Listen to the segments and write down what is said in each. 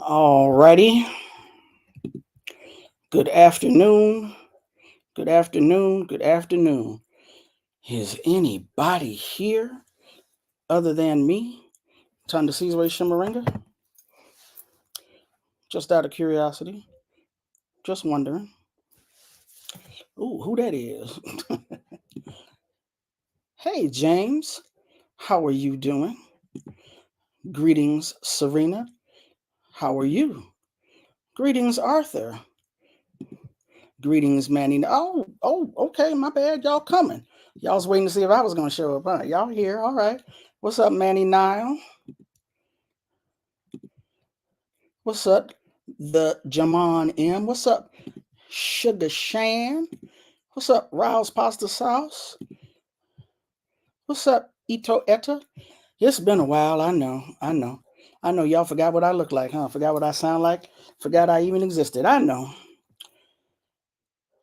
Alrighty. Good afternoon. Good afternoon. Good afternoon. Is anybody here other than me? Time to Caesar Shimaringa? Just out of curiosity. Just wondering. Ooh, who that is? Hey, James. How are you doing? Greetings, Serena. How are you? Greetings, Arthur. Greetings, Manny. Oh, okay. My bad. Y'all coming. Y'all was waiting to see if I was going to show up. Huh? Y'all here. All right. What's up, Manny Nile? What's up, the Jamon M? What's up, Sugar Shan? What's up, Rouse Pasta Sauce? What's up, Ito Etta? It's been a while. I know. Y'all forgot what I look like, huh? Forgot what I sound like? Forgot I even existed. I know.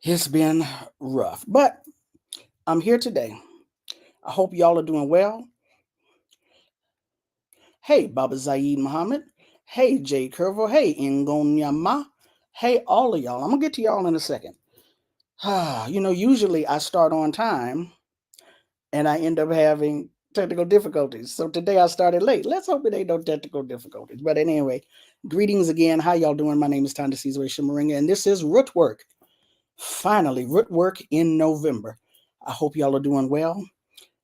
It's been rough, but I'm here today. I hope y'all are doing well. Hey, Baba Zaid Muhammad. Hey, Jay Curvo. Hey, Ngonyama. Hey, all of y'all. I'm going to get to y'all in a second. Usually I start on time and I end up having technical difficulties. So today I started late. Let's hope it ain't no technical difficulties. But anyway, greetings again. How y'all doing? My name is Tanda Caesar Shimaringa, and this is Rootwork. Finally, Rootwork in November. I hope y'all are doing well.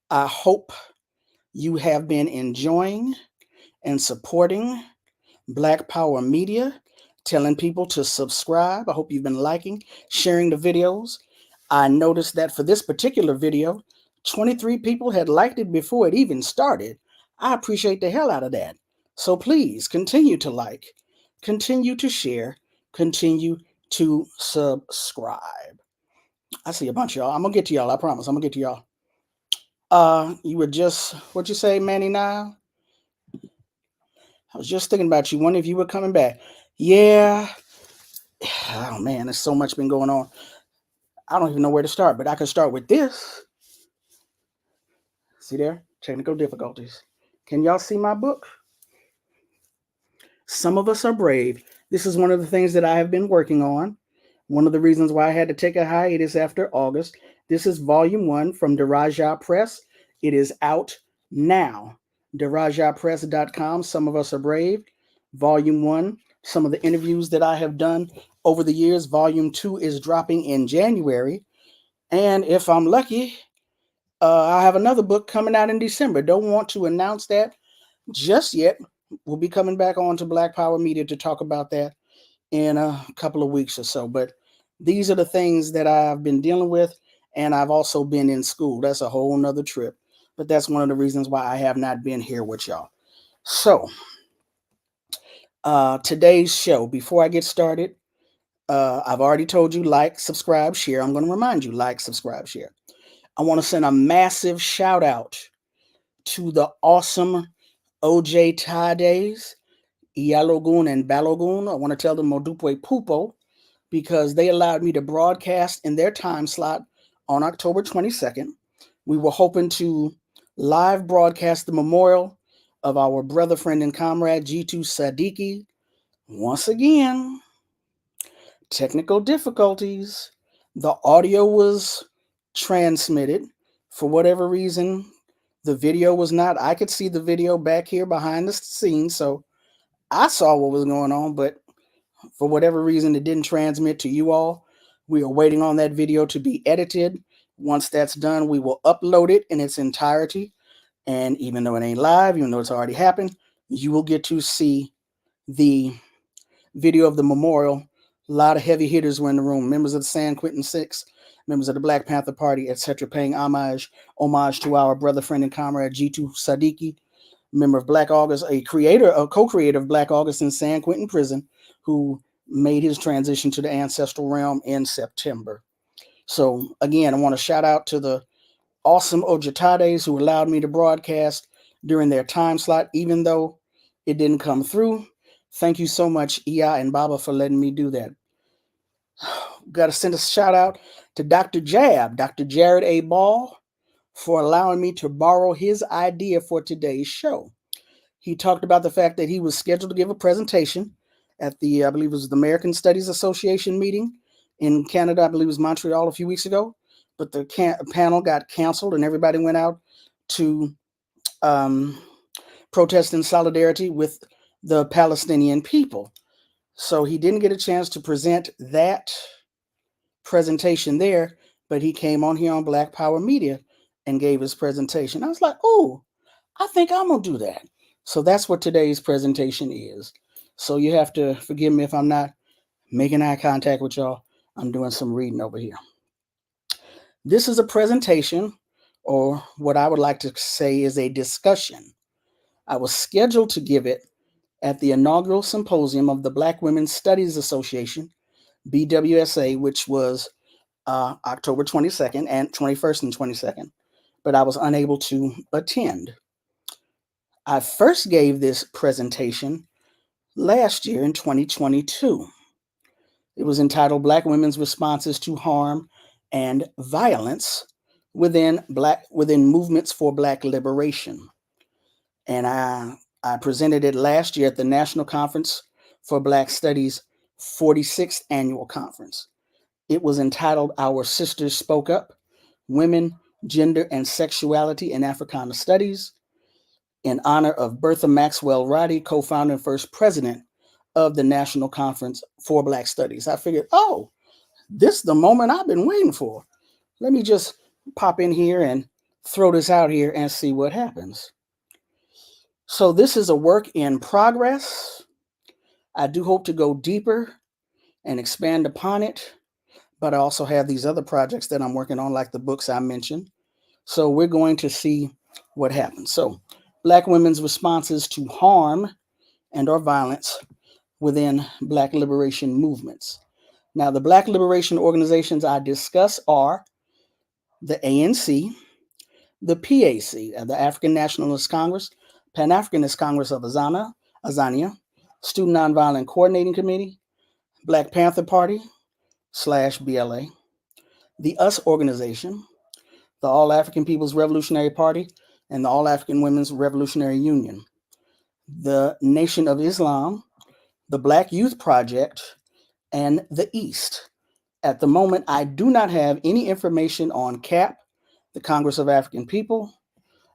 I hope you have been enjoying and supporting Black Power Media, telling people to subscribe. I hope you've been liking, sharing the videos. I noticed that for this particular video, 23 people had liked it before it even started. I appreciate the hell out of that. So please continue to like, continue to share, continue to subscribe. I see a bunch of y'all. I'm gonna get to y'all. I promise. I'm gonna get to y'all. You were just what you say, Manny Nile? I was just thinking about you. Wondering if you were coming back. Yeah. Oh man, there's so much been going on. I don't even know where to start, but I can start with this. See there? Technical difficulties. Can y'all see my book? Some of Us Are Brave. This is one of the things that I have been working on. One of the reasons why I had to take a hiatus after August. This is volume 1 from Daraja Press. It is out now. DarajaPress.com. Some of Us Are Brave. Volume 1. Some of the interviews that I have done over the years. Volume 2 is dropping in January. And if I'm lucky, I have another book coming out in December. Don't want to announce that just yet. We'll be coming back on to Black Power Media to talk about that in a couple of weeks or so. But these are the things that I've been dealing with, and I've also been in school. That's a whole nother trip. But that's one of the reasons why I have not been here with y'all. So, today's show, before I get started, I've already told you like, subscribe, share. I'm going to remind you like, subscribe, share. I want to send a massive shout out to the awesome OJ Tades, Yalogun, and Balogun. I want to tell them Modupe Pupo because they allowed me to broadcast in their time slot on October 22nd. We were hoping to live broadcast the memorial of our brother, friend, and comrade G2 Sadiki. Once again, technical difficulties. The audio was transmitted. For whatever reason, the video was not. I could see the video back here behind the scenes, so I saw what was going on, but for whatever reason, it didn't transmit to you all. We are waiting on that video to be edited. Once that's done, we will upload it in its entirety. And even though it ain't live, even though it's already happened, you will get to see the video of the memorial. A lot of heavy hitters were in the room. Members of the San Quentin Six, members of the Black Panther Party, etc., paying homage to our brother, friend, and comrade G2 Sadiki, member of Black August, a co-creator of Black August in San Quentin Prison, who made his transition to the ancestral realm in September. So again, I want to shout out to the awesome Ojatades who allowed me to broadcast during their time slot, even though it didn't come through. Thank you so much, Iya and Baba, for letting me do that. Got to send a shout out to Dr. Jab, Dr. Jared A. Ball, for allowing me to borrow his idea for today's show. He talked about the fact that he was scheduled to give a presentation at the, I believe it was the American Studies Association meeting in Canada. I believe it was Montreal a few weeks ago. But the panel got canceled and everybody went out to protest in solidarity with the Palestinian people. So he didn't get a chance to present that presentation there, but he came on here on Black Power Media and gave his presentation. I was like, oh, I think I'm going to do that. So that's what today's presentation is. So you have to forgive me if I'm not making eye contact with y'all. I'm doing some reading over here. This is a presentation, or what I would like to say is a discussion. I was scheduled to give it at the inaugural symposium of the Black Women's Studies Association, BWSA, which was October 22nd and 21st and 22nd, but I was unable to attend. I first gave this presentation last year in 2022. It was entitled Black Women's Responses to Harm and Violence within Movements for Black Liberation. And I presented it last year at the National Conference for Black Studies 46th Annual Conference. It was entitled Our Sisters Spoke Up, Women, Gender, and Sexuality in Africana Studies, in honor of Bertha Maxwell Roddy, co-founder and first president of the National Conference for Black Studies. I figured, oh, this is the moment I've been waiting for. Let me just pop in here and throw this out here and see what happens. So this is a work in progress. I do hope to go deeper and expand upon it, but I also have these other projects that I'm working on, like the books I mentioned. So we're going to see what happens. So Black women's responses to harm and or violence within Black liberation movements. Now, the Black liberation organizations I discuss are the ANC, the PAC, the African Nationalist Congress, Pan-Africanist Congress of Azania, Student Nonviolent Coordinating Committee, Black Panther Party / BLA, the US Organization, the All African People's Revolutionary Party, and the All African Women's Revolutionary Union, the Nation of Islam, the Black Youth Project, and the East. At the moment, I do not have any information on CAP, the Congress of African People,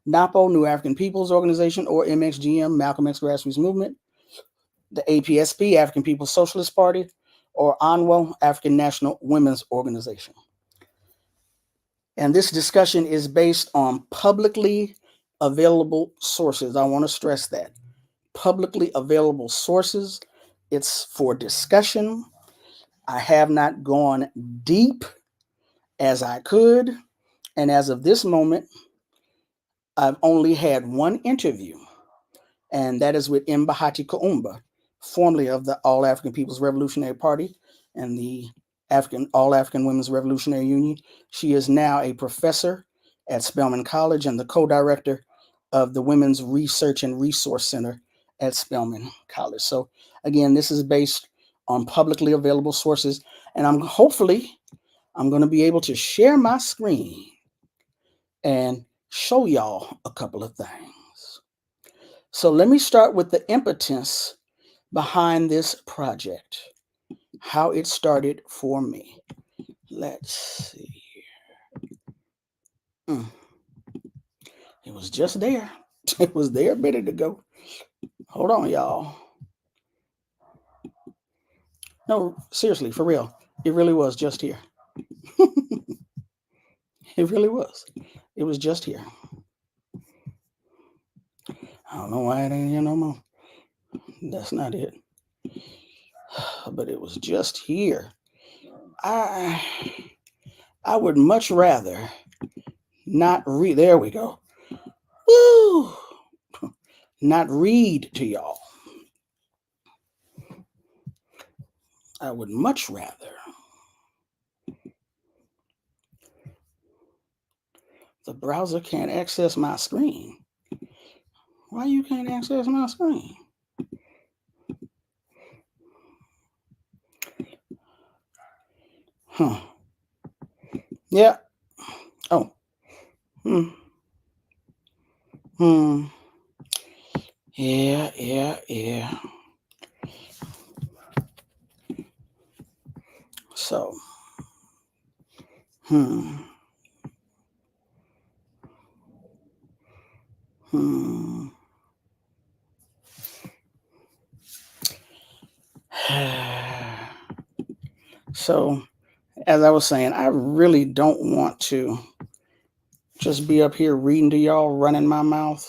NAPO, New African Peoples Organization, or MXGM, Malcolm X Grassroots Movement, the APSP, African People's Socialist Party, or ANWO, African National Women's Organization. And this discussion is based on publicly available sources. I want to stress that. Publicly available sources. It's for discussion. I have not gone deep as I could. And as of this moment, I've only had one interview, and that is with Mbahati Kaumba, formerly of the All African People's Revolutionary Party and the All African Women's Revolutionary Union. She is now a professor at Spelman College and the co-director of the Women's Research and Resource Center at Spelman College. So again, this is based on publicly available sources, and I'm going to be able to share my screen and show y'all a couple of things. So let me start with the impetus behind this project, how it started for me. Let's see here. It was just there. It was there a minute ago. Hold on, y'all. No, seriously, for real. It really was just here. It really was. It was just here. I don't know why it ain't here no more. That's not it. But it was just here. I would much rather not read. There we go. Woo! Not read to y'all. I would much rather. The browser can't access my screen. Why you can't access my screen? Huh. Yeah. Oh. Yeah. So, hmm. Hmm. So, as I was saying, I really don't want to just be up here reading to y'all, running my mouth,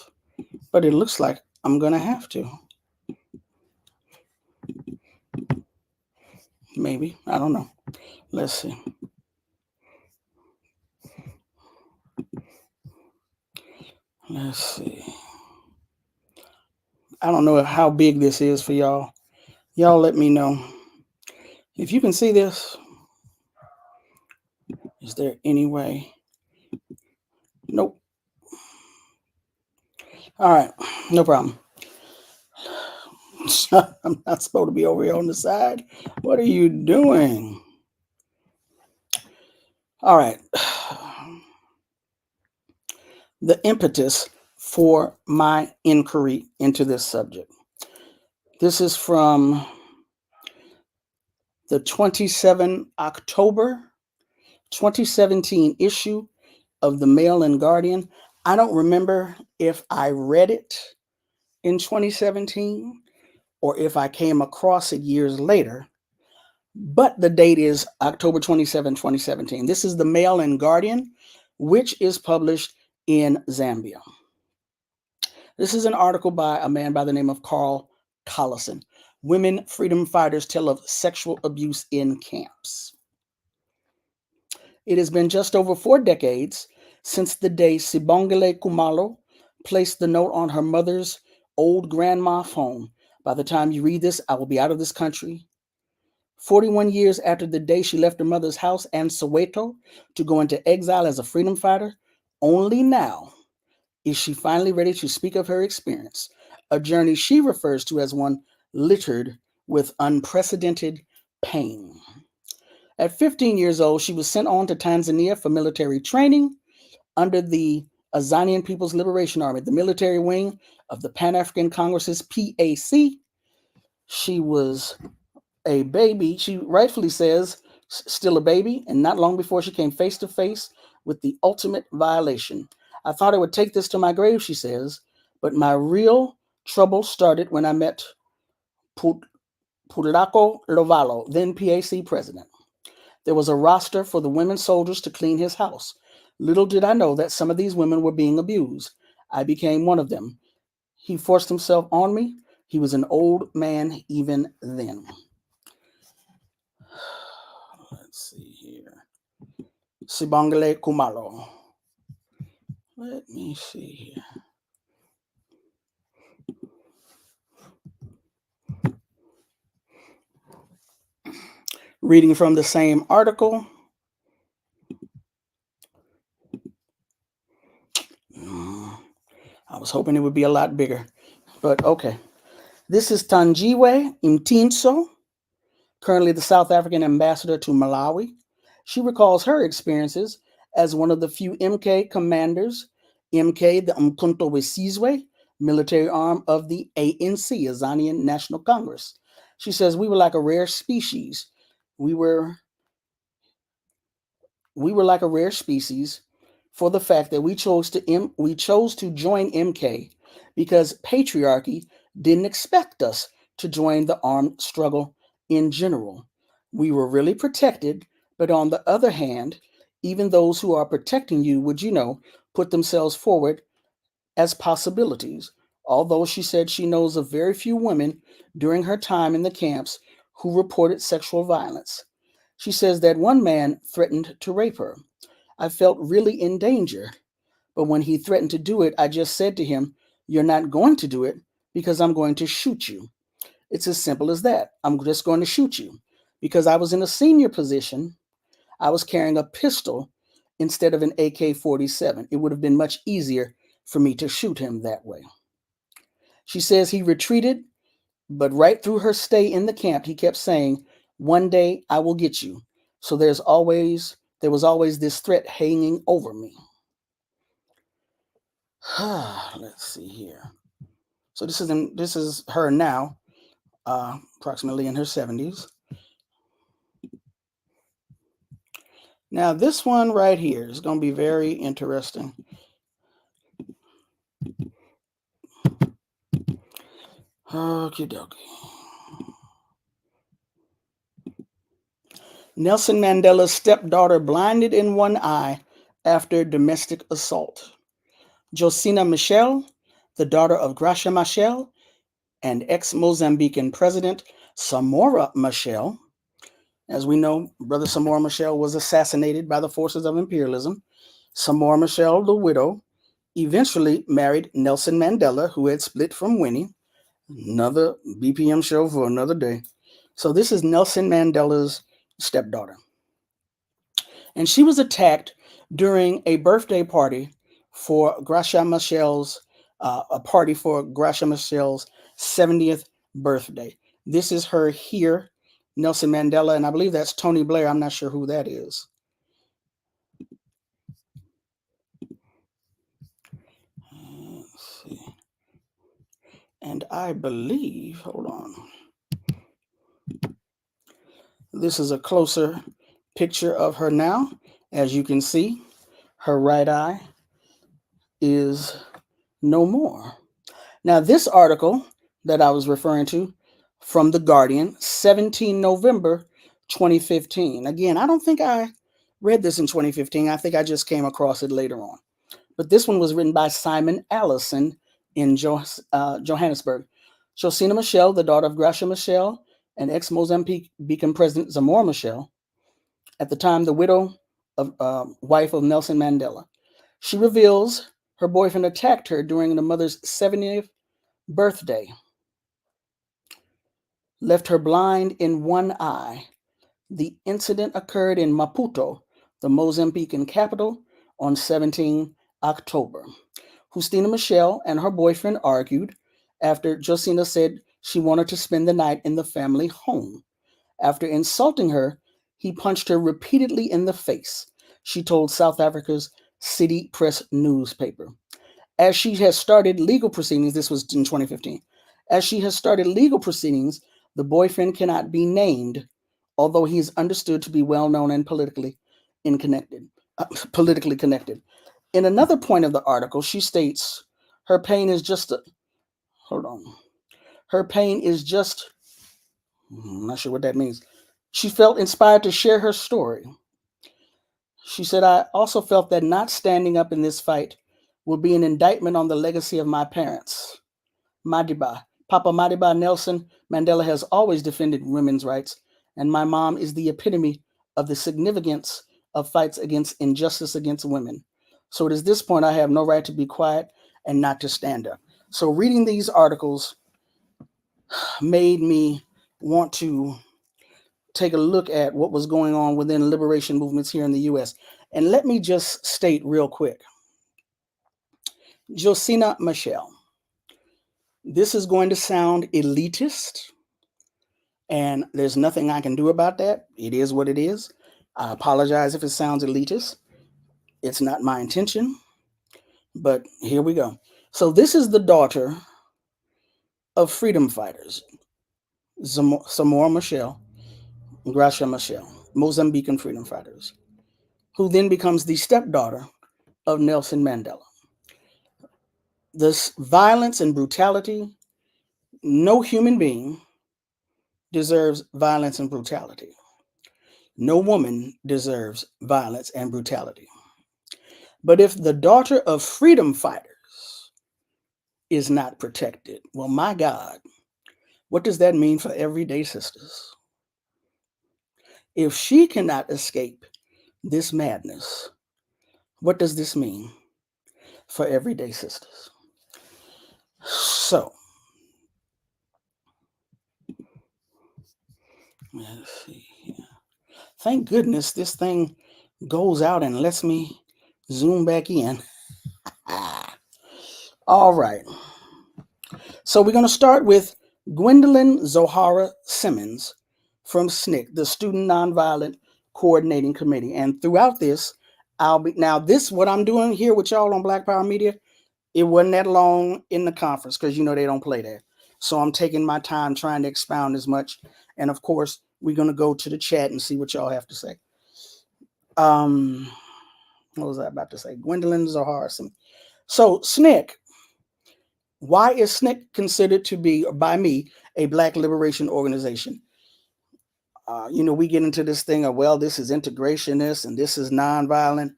but it looks like I'm going to have to. Maybe. I don't know. Let's see. Let's see. I don't know how big this is for y'all. Y'all let me know. If you can see this, is there any way? Nope. All right. No problem. I'm not supposed to be over here on the side. What are you doing? All right. The impetus for my inquiry into this subject. This is from the 27 October 2017 issue of the Mail and Guardian. I don't remember if I read it in 2017 or if I came across it years later, but the date is October 27, 2017. This is the Mail and Guardian, which is published in Zambia. This is an article by a man by the name of Carl Collison. Women freedom fighters tell of sexual abuse in camps. It has been just over 4 decades since the day Sibongile Kumalo placed the note on her mother's old grandma phone. By the time you read this, I will be out of this country. 41 years after the day she left her mother's house and Soweto to go into exile as a freedom fighter, only now is she finally ready to speak of her experience, a journey she refers to as one littered with unprecedented pain. At 15 years old, she was sent on to Tanzania for military training under the Azanian People's Liberation Army, the military wing of the Pan African Congress's PAC. She was a baby, she rightfully says, still a baby, and not long before she came face to face with the ultimate violation. I thought I would take this to my grave, she says, but my real trouble started when I met Purako Lovalo, then PAC president. There was a roster for the women soldiers to clean his house. Little did I know that some of these women were being abused. I became one of them. He forced himself on me. He was an old man even then. Let's see here. Sibongile Kumalo. Let me see here. Reading from the same article. I was hoping it would be a lot bigger, but okay. This is Tanjiwe Mtinso, currently the South African ambassador to Malawi. She recalls her experiences as one of the few MK commanders, MK, the Umkhonto weSizwe, military arm of the ANC, Azanian National Congress. She says, we were like a rare species. We were like a rare species for the fact that we chose to join MK because patriarchy didn't expect us to join the armed struggle in general. We were really protected, but on the other hand, even those who are protecting you would, put themselves forward as possibilities. Although she said she knows of very few women during her time in the camps who reported sexual violence. She says that one man threatened to rape her. I felt really in danger, but when he threatened to do it, I just said to him, "You're not going to do it because I'm going to shoot you." It's as simple as that. I'm just going to shoot you. Because I was in a senior position, I was carrying a pistol instead of an AK-47. It would have been much easier for me to shoot him that way. She says he retreated, but right through her stay in the camp, he kept saying, "One day I will get you." So there was always this threat hanging over me. Let's see here. So this is her now, approximately in her 70s. Now, this one right here is going to be very interesting. Okie dokie. Nelson Mandela's stepdaughter blinded in one eye after domestic assault. Josina Michel, the daughter of Gracia Machel and ex-Mozambican President Samora Machel. As we know, Brother Samora Machel was assassinated by the forces of imperialism. Samora Machel, the widow, eventually married Nelson Mandela, who had split from Winnie. Another BPM show for another day. So this is Nelson Mandela's stepdaughter. And she was attacked during a birthday party for Gracia Machel's, a party for Gracia Machel's 70th birthday. This is her here, Nelson Mandela, and I believe that's Tony Blair. I'm not sure who that is. Let's see. And I believe, hold on. This is a closer picture of her now. As you can see, her right eye is no more. Now, this article that I was referring to from The Guardian, 17 November 2015. Again, I don't think I read this in 2015. I think I just came across it later on. But this one was written by Simon Allison in Johannesburg. Josina Machel, the daughter of Gracia Machel and ex-Mozambican President Zamora Machel, at the time the wife of Nelson Mandela. She reveals her boyfriend attacked her during the mother's 70th birthday, left her blind in one eye. The incident occurred in Maputo, the Mozambican capital, on 17 October. Justina Machel and her boyfriend argued after Josina said she wanted to spend the night in the family home. After insulting her, he punched her repeatedly in the face, she told South Africa's City Press newspaper. As she has started legal proceedings, this was in 2015, as she has started legal proceedings, the boyfriend cannot be named, although he is understood to be well known and politically connected. In another point of the article, she states her pain is just Her pain is just I'm not sure what that means. She felt inspired to share her story. She said, I also felt that not standing up in this fight will be an indictment on the legacy of my parents. Madiba. Papa Madiba Nelson Mandela has always defended women's rights, and my mom is the epitome of the significance of fights against injustice against women. So at this point, I have no right to be quiet and not to stand up. So reading these articles made me want to take a look at what was going on within liberation movements here in the U.S. And let me just state real quick. Josina Machel. This is going to sound elitist, and there's nothing I can do about that. It is what it is. I apologize if it sounds elitist. It's not my intention, but here we go. So this is the daughter of freedom fighters, Samora Machel, Gracia Machel, Mozambican freedom fighters, who then becomes the stepdaughter of Nelson Mandela. This violence and brutality, no human being deserves violence and brutality. No woman deserves violence and brutality. But if the daughter of freedom fighters is not protected, well, my God, what does that mean for everyday sisters? If she cannot escape this madness, what does this mean for everyday sisters? So, let's see here. Thank goodness this thing goes out and lets me zoom back in. All right. So we're going to start with Gwendolyn Zohara Simmons from SNCC, the Student Nonviolent Coordinating Committee. And throughout this, what I'm doing here with y'all on Black Power Media, it wasn't that long in the conference because, they don't play that. So I'm taking my time trying to expound as much. And of course, we're going to go to the chat and see what y'all have to say. What was I about to say? Gwendolyn Zohar. So SNCC. Why is SNCC considered to be, by me, a Black liberation organization? We get into this thing of, well, this is integrationist and this is nonviolent.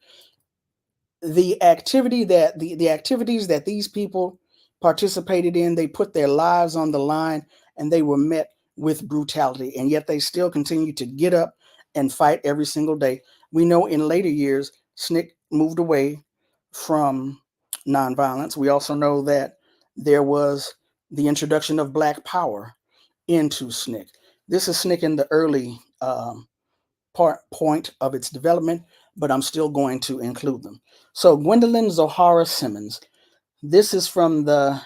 The activities that these people participated in, they put their lives on the line and they were met with brutality, and yet they still continue to get up and fight every single day. We know in later years SNCC moved away from nonviolence. We also know that there was the introduction of Black power into SNCC. This is SNCC in the early point of its development, but I'm still going to include them. So Gwendolyn Zohara Simmons. This is from the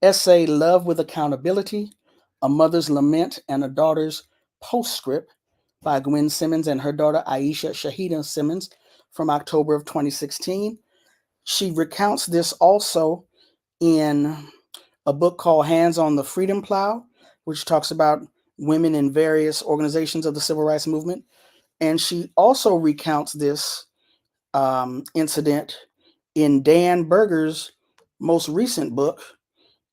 essay Love with Accountability, A Mother's Lament and a Daughter's Postscript by Gwen Simmons and her daughter Aisha Shahida Simmons from October of 2016. She recounts this also in a book called Hands on the Freedom Plow, which talks about women in various organizations of the civil rights movement. And she also recounts this incident in Dan Berger's most recent book.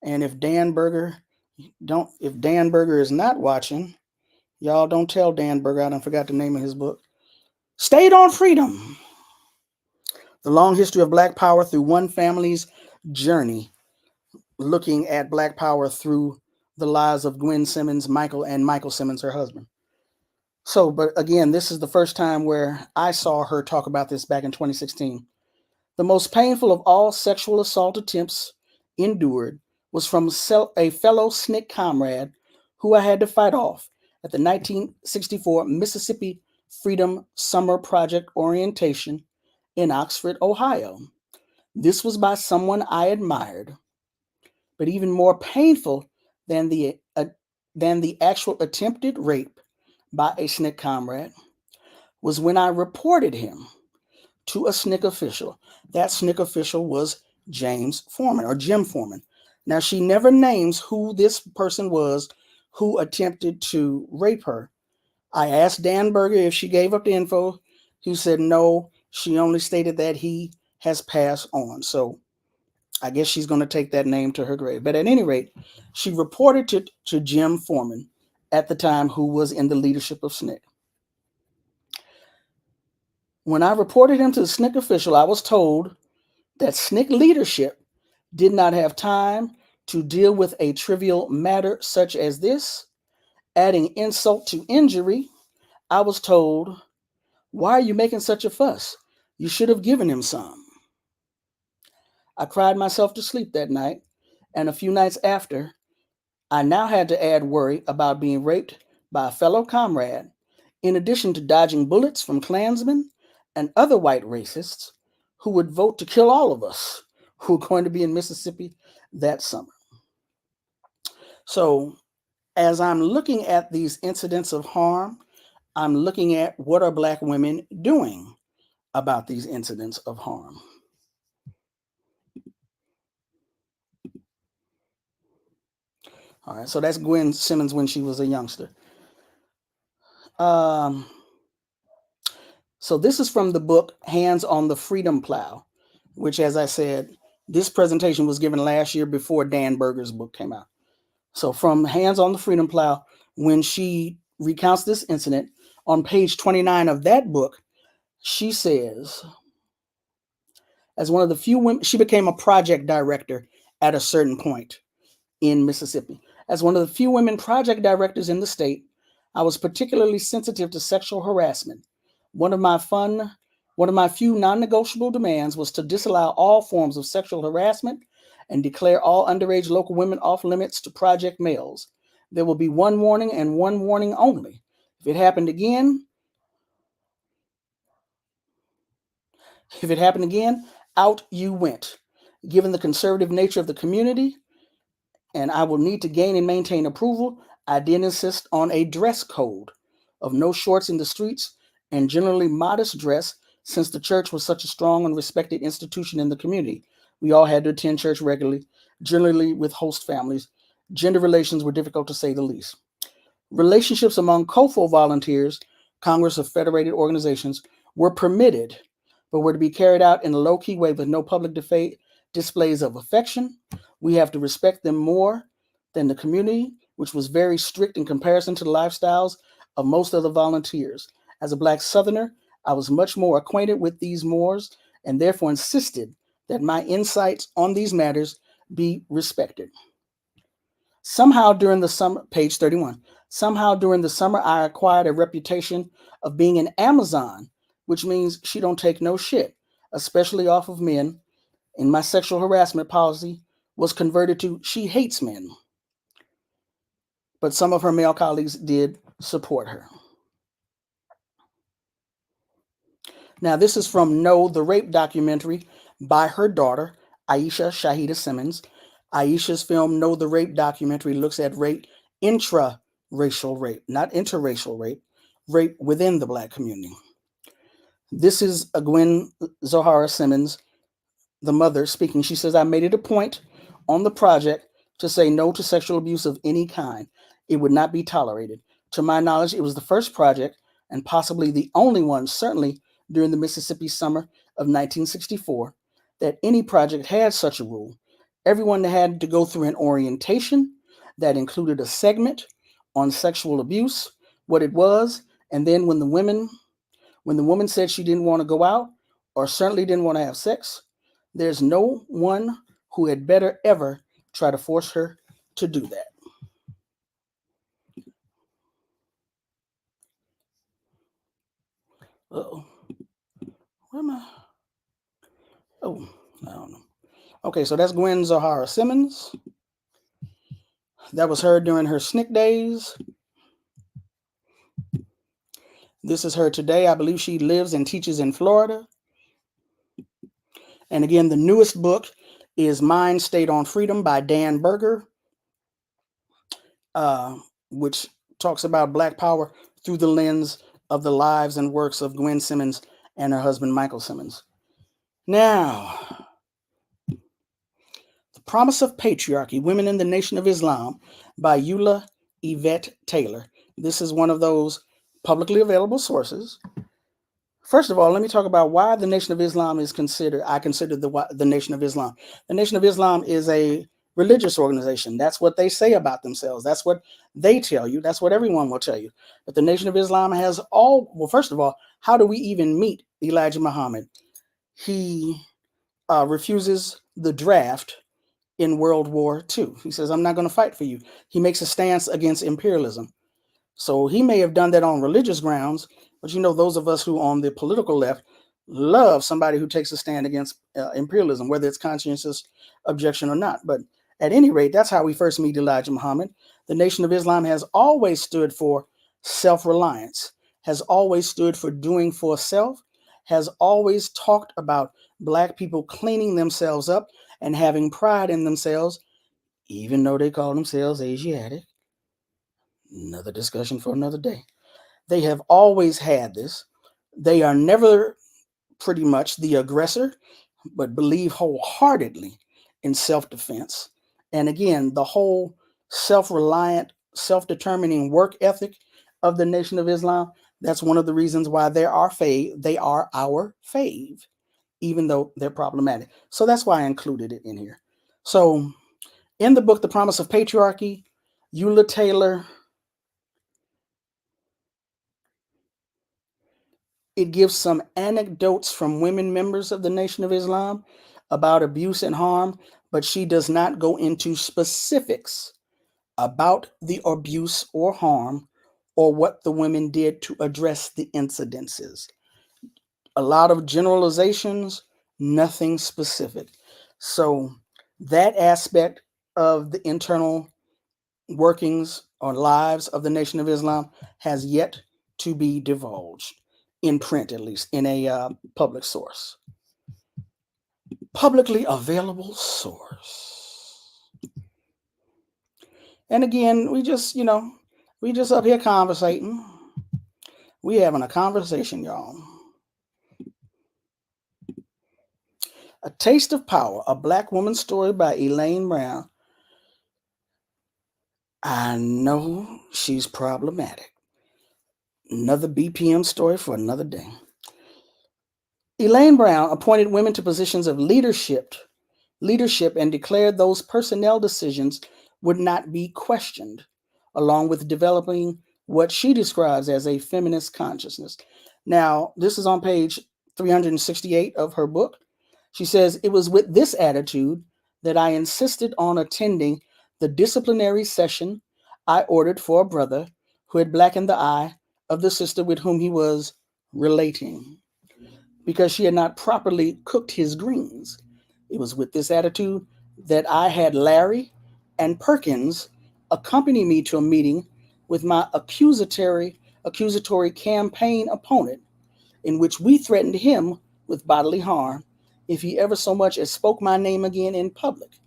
And if Dan Berger is not watching, y'all don't tell Dan Berger, I forgot the name of his book. State on Freedom. The Long History of Black Power Through One Family's Journey, looking at Black Power through the lives of Gwen Simmons, Michael, and Michael Simmons, her husband. So, but again, this is the first time where I saw her talk about this back in 2016. The most painful of all sexual assault attempts endured was from a fellow SNCC comrade who I had to fight off at the 1964 Mississippi Freedom Summer Project orientation in Oxford, Ohio. This was by someone I admired, but even more painful than the actual attempted rape by a SNCC comrade was when I reported him to a SNCC official. That SNCC official was James Foreman or Jim Foreman. Now, she never names who this person was who attempted to rape her. I asked Dan Berger if she gave up the info. He said no, she only stated that he has passed on. So I guess she's going to take that name to her grave. But at any rate, she reported to Jim Foreman at the time, who was in the leadership of SNCC. When I reported him to the SNCC official, I was told that SNCC leadership did not have time to deal with a trivial matter such as this. Adding insult to injury, I was told, "Why are you making such a fuss? You should have given him some." I cried myself to sleep that night, and a few nights after, I now had to add worry about being raped by a fellow comrade, in addition to dodging bullets from Klansmen and other white racists who would vote to kill all of us who are going to be in Mississippi that summer. So, as I'm looking at these incidents of harm, I'm looking at what are Black women doing about these incidents of harm. All right, so that's Gwen Simmons when she was a youngster. So this is from the book Hands on the Freedom Plow, which, as I said, this presentation was given last year before Dan Berger's book came out. So from Hands on the Freedom Plow, when she recounts this incident, on page 29 of that book, she says, as one of the few women, she became a project director at a certain point in Mississippi. As one of the few women project directors in the state, I was particularly sensitive to sexual harassment. One of my few non-negotiable demands was to disallow all forms of sexual harassment and declare all underage local women off limits to project males. There will be one warning and one warning only. If it happened again, out you went. Given the conservative nature of the community, and I will need to gain and maintain approval, I did insist on a dress code of no shorts in the streets and generally modest dress, since the church was such a strong and respected institution in the community. We all had to attend church regularly, generally with host families. Gender relations were difficult to say the least. Relationships among COFO volunteers, Congress of Federated Organizations, were permitted, but were to be carried out in a low-key way with no public displays of affection. We have to respect them more than the community, which was very strict in comparison to the lifestyles of most of the volunteers. As a Black Southerner, I was much more acquainted with these mores and therefore insisted that my insights on these matters be respected. Somehow during the summer, page 31, somehow during the summer, I acquired a reputation of being an Amazon, which means she don't take no shit, especially off of men, and my sexual harassment policy was converted to she hates men. But some of her male colleagues did support her. Now, this is from No, the Rape documentary by her daughter, Aisha Shahida Simmons. Aisha's film No, the Rape documentary looks at rape, intra-racial rape, not interracial rape, rape within the Black community. This is Gwen Zohara Simmons, the mother, speaking. She says, I made it a point on the project to say no to sexual abuse of any kind. It would not be tolerated. To my knowledge, it was the first project and possibly the only one, certainly during the Mississippi summer of 1964, that any project had such a rule. Everyone had to go through an orientation that included a segment on sexual abuse, what it was, and then when the woman said she didn't want to go out or certainly didn't want to have sex, there's no one who had better ever try to force her to do that. Uh-oh. Where am I? Oh, I don't know. Okay, so that's Gwen Zohara Simmons. That was her during her SNCC days. This is her today. I believe she lives and teaches in Florida. And again, the newest book is Mind State on Freedom by Dan Berger, which talks about Black power through the lens of the lives and works of Gwen Simmons and her husband, Michael Simmons. Now, The Promise of Patriarchy, Women in the Nation of Islam by Eula Yvette Taylor. This is one of those publicly available sources. First of all, let me talk about why the Nation of Islam is I consider the Nation of Islam. The Nation of Islam is a religious organization. That's what they say about themselves. That's what they tell you. That's what everyone will tell you. But the Nation of Islam has first of all, how do we even meet Elijah Muhammad? He refuses the draft in World War II. He says, I'm not going to fight for you. He makes a stance against imperialism. So he may have done that on religious grounds, but those of us who on the political left love somebody who takes a stand against imperialism, whether it's conscientious objection or not. But at any rate, that's how we first meet Elijah Muhammad. The Nation of Islam has always stood for self-reliance, has always stood for doing for self, has always talked about Black people cleaning themselves up and having pride in themselves, even though they call themselves Asiatic. Another discussion for another day. They have always had this. They are never pretty much the aggressor, but believe wholeheartedly in self-defense. And again, the whole self-reliant, self-determining work ethic of the Nation of Islam, that's one of the reasons why they are our fave, even though they're problematic. So that's why I included it in here. So in the book, The Promise of Patriarchy, Eula Taylor, it gives some anecdotes from women members of the Nation of Islam about abuse and harm, but she does not go into specifics about the abuse or harm or what the women did to address the incidences. A lot of generalizations, nothing specific. So that aspect of the internal workings or lives of the Nation of Islam has yet to be divulged, in print at least, in a public source. Publicly available source. And again, we just up here conversating. We having a conversation, y'all. A Taste of Power, a Black Woman's Story by Elaine Brown. I know she's problematic. Another BPM story for another day. Elaine Brown appointed women to positions of leadership and declared those personnel decisions would not be questioned, along with developing what she describes as a feminist consciousness. Now, this is on page 368 of her book. She says, "It was with this attitude that I insisted on attending the disciplinary session I ordered for a brother who had blackened the eye of the sister with whom he was relating because she had not properly cooked his greens. It was with this attitude that I had Larry and Perkins accompany me to a meeting with my accusatory campaign opponent, in which we threatened him with bodily harm if he ever so much as spoke my name again in public.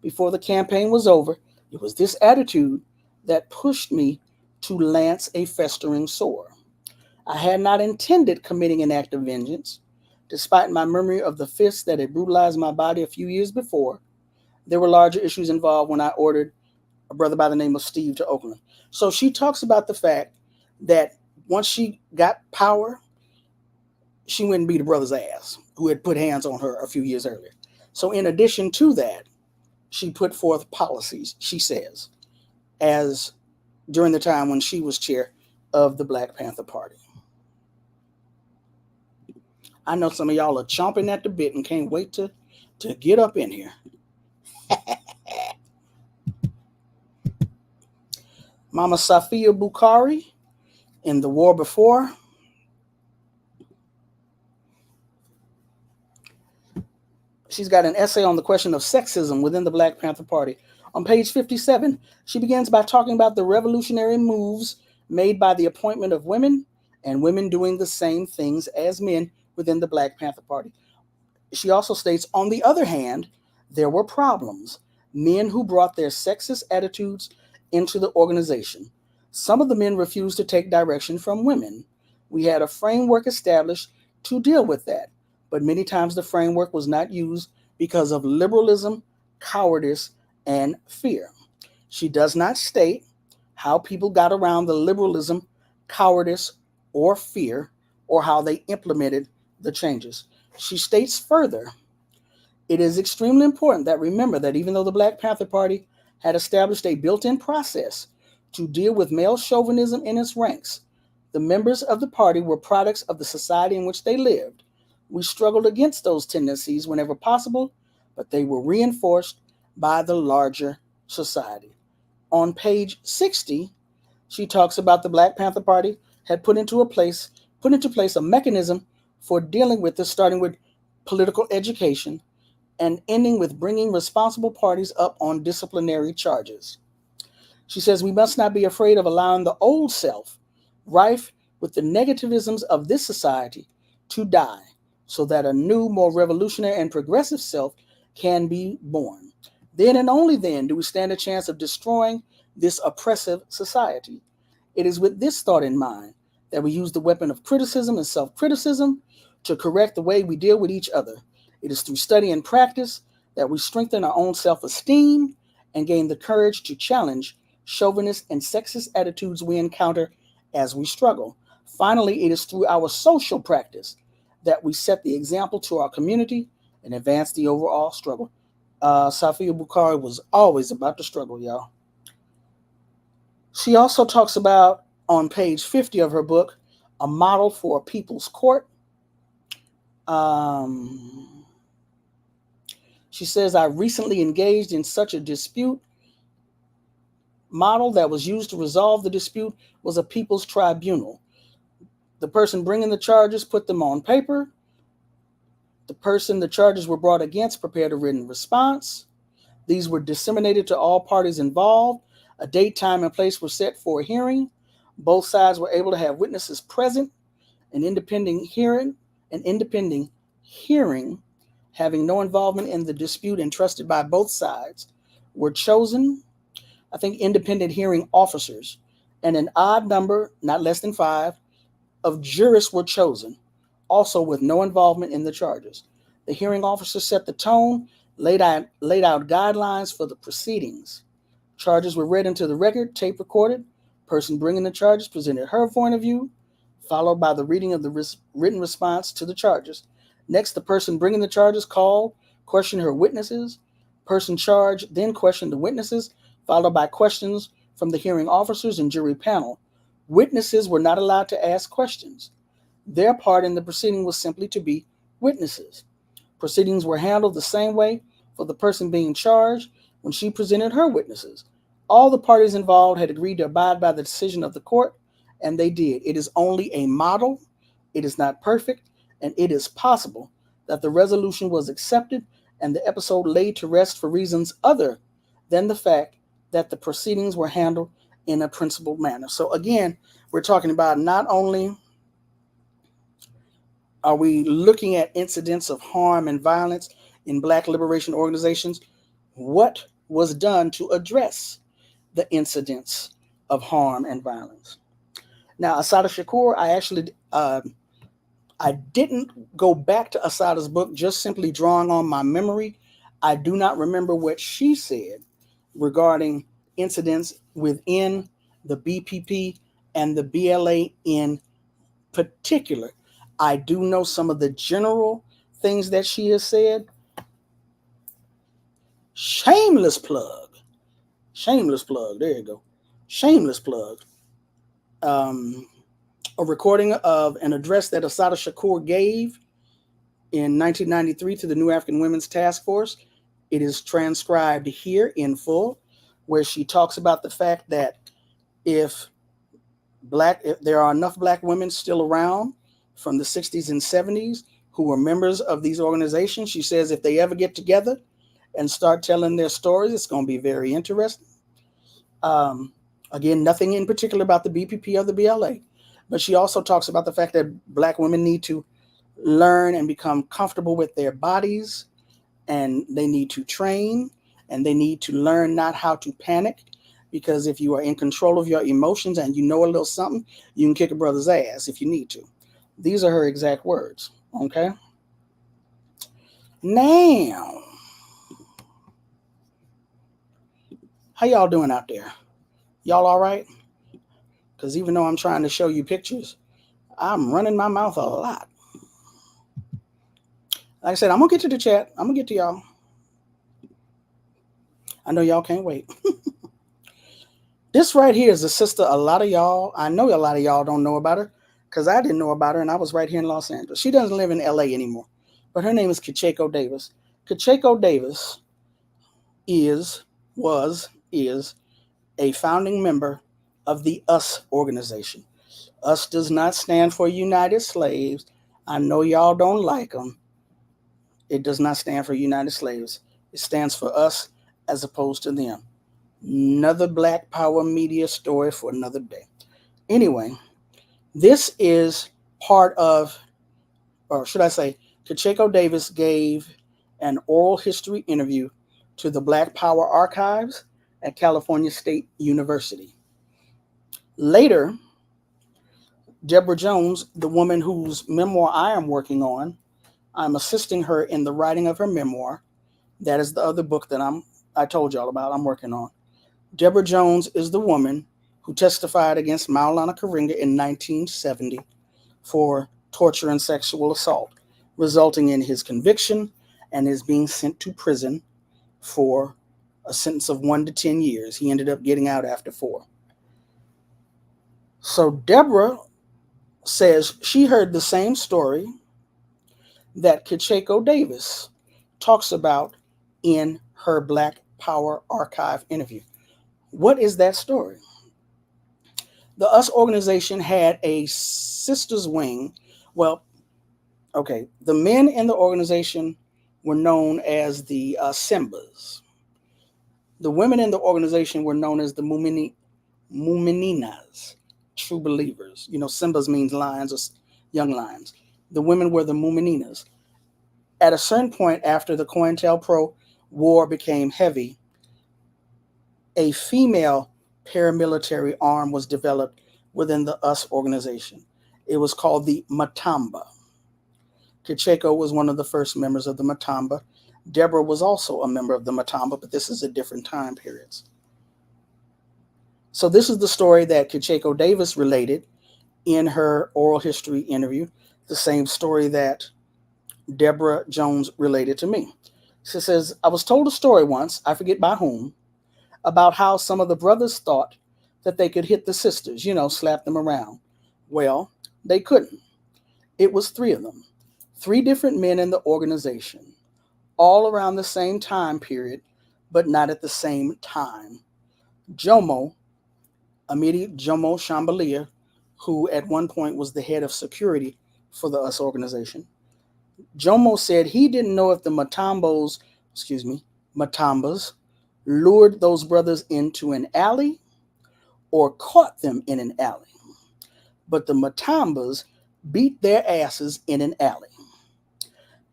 Before the campaign was over, it was this attitude that pushed me to lance a festering sore. I had not intended committing an act of vengeance. Despite my memory of the fists that had brutalized my body a few years before, there were larger issues involved when I ordered a brother by the name of Steve to Oakland." So she talks about the fact that once she got power, she went and beat a brother's ass who had put hands on her a few years earlier. So in addition to that, she put forth policies, she says, as during the time when she was chair of the Black Panther Party. I know some of y'all are chomping at the bit and can't wait to get up in here. Mama Safia Bukhari in The War Before. She's got an essay on the question of sexism within the Black Panther Party. On page 57, she begins by talking about the revolutionary moves made by the appointment of women and women doing the same things as men within the Black Panther Party. She also states, on the other hand, there were problems. Men who brought their sexist attitudes into the organization. Some of the men refused to take direction from women. We had a framework established to deal with that, but many times the framework was not used because of liberalism, cowardice, and fear. She does not state how people got around the liberalism, cowardice, or fear, or how they implemented the changes. She states further, it is extremely important that remember that even though the Black Panther Party had established a built-in process to deal with male chauvinism in its ranks, the members of the party were products of the society in which they lived. We struggled against those tendencies whenever possible, but they were reinforced by the larger society. On page 60, she talks about the Black Panther Party had put into place a mechanism for dealing with this, starting with political education and ending with bringing responsible parties up on disciplinary charges. She says we must not be afraid of allowing the old self, rife with the negativisms of this society, to die, so that a new, more revolutionary and progressive self can be born. Then and only then do we stand a chance of destroying this oppressive society. It is with this thought in mind that we use the weapon of criticism and self-criticism to correct the way we deal with each other. It is through study and practice that we strengthen our own self-esteem and gain the courage to challenge chauvinist and sexist attitudes we encounter as we struggle. Finally, it is through our social practice that we set the example to our community and advance the overall struggle. Safia Bukhari was always about the struggle, y'all. She also talks about, on page 50 of her book, a model for a people's court. She says, I recently engaged in such a dispute. Model that was used to resolve the dispute was a people's tribunal. The person bringing the charges put them on paper. The person the charges were brought against prepared a written response. These were disseminated to all parties involved. A date, time, and place were set for a hearing. Both sides were able to have witnesses present. An independent hearing, having no involvement in the dispute and trusted by both sides, were chosen. I think independent hearing officers, and an odd number, not less than 5, of jurists were chosen, also with no involvement in the charges. The hearing officer set the tone, laid out guidelines for the proceedings. Charges were read into the record, tape recorded. Person bringing the charges presented her point of view, followed by the reading of the written response to the charges. Next, the person bringing the charges called, questioned her witnesses. Person charged then questioned the witnesses, followed by questions from the hearing officers and jury panel. Witnesses were not allowed to ask questions. Their part in the proceeding was simply to be witnesses. Proceedings were handled the same way for the person being charged when she presented her witnesses. All the parties involved had agreed to abide by the decision of the court, and they did. It is only a model, it is not perfect, and it is possible that the resolution was accepted and the episode laid to rest for reasons other than the fact that the proceedings were handled in a principled manner. So again, we're talking about not only are we looking at incidents of harm and violence in Black liberation organizations, what was done to address the incidents of harm and violence. Now, Assata Shakur, I didn't go back to Assata's book, just simply drawing on my memory. I do not remember what she said regarding incidents within the BPP and the BLA in particular. I do know some of the general things that she has said. Shameless plug. Shameless plug. There you go. Shameless plug. A recording of an address that Assata Shakur gave in 1993 to the New African Women's Task Force. It is transcribed here in full, where she talks about the fact that if there are enough Black women still around from the 60s and 70s who were members of these organizations, she says if they ever get together and start telling their stories, it's going to be very interesting. Again, nothing in particular about the BPP or the BLA, but she also talks about the fact that Black women need to learn and become comfortable with their bodies, and they need to train, and they need to learn not how to panic, because if you are in control of your emotions and you know a little something, you can kick a brother's ass if you need to. These are her exact words, okay? Now, how y'all doing out there? Y'all all right? Because even though I'm trying to show you pictures, I'm running my mouth a lot. Like I said, I'm going to get to the chat. I'm going to get to y'all. I know y'all can't wait. This right here is a sister I know a lot of y'all don't know about her, because I didn't know about her, and I was right here in Los Angeles. She doesn't live in LA anymore, but her name is Kacheko Davis. Kacheko Davis was a founding member of the US organization. US does not stand for United Slaves. I know y'all don't like them. It does not stand for United Slaves. It stands for us as opposed to them. Another Black Power media story for another day. Anyway, this is part of, or should I say, Kacheko Davis gave an oral history interview to the Black Power Archives at California State University. Later, Deborah Jones, the woman whose memoir I am working on, I'm assisting her in the writing of her memoir. That is the other book that I told y'all about I'm working on. Deborah Jones is the woman who testified against Maulana Karenga in 1970 for torture and sexual assault, resulting in his conviction and his being sent to prison for a sentence of 1 to 10 years. He ended up getting out after 4. So Deborah says she heard the same story that Kacheko Davis talks about in her Black Power Archive interview. What is that story? The US organization had a sisters wing. Well, okay, the men in the organization were known as the Simbas. The women in the organization were known as the Mumininas, true believers. You know, Simbas means lions or young lions. The women were the Mumininas. At a certain point after the COINTELPRO war became heavy, a female paramilitary arm was developed within the US organization. It was called the Matamba. Kacheko was one of the first members of the Matamba. Deborah was also a member of the Matamba, but this is a different time periods. So this is the story that Kacheko Davis related in her oral history interview, the same story that Deborah Jones related to me. She says, I was told a story once, I forget by whom, about how some of the brothers thought that they could hit the sisters, slap them around. Well, they couldn't. It was three of them, three different men in the organization, all around the same time period, but not at the same time. Jomo, Amiri Jomo Chambalier, who at one point was the head of security for the US organization, Jomo said he didn't know if the Matambas, lured those brothers into an alley or caught them in an alley. But the Matambas beat their asses in an alley.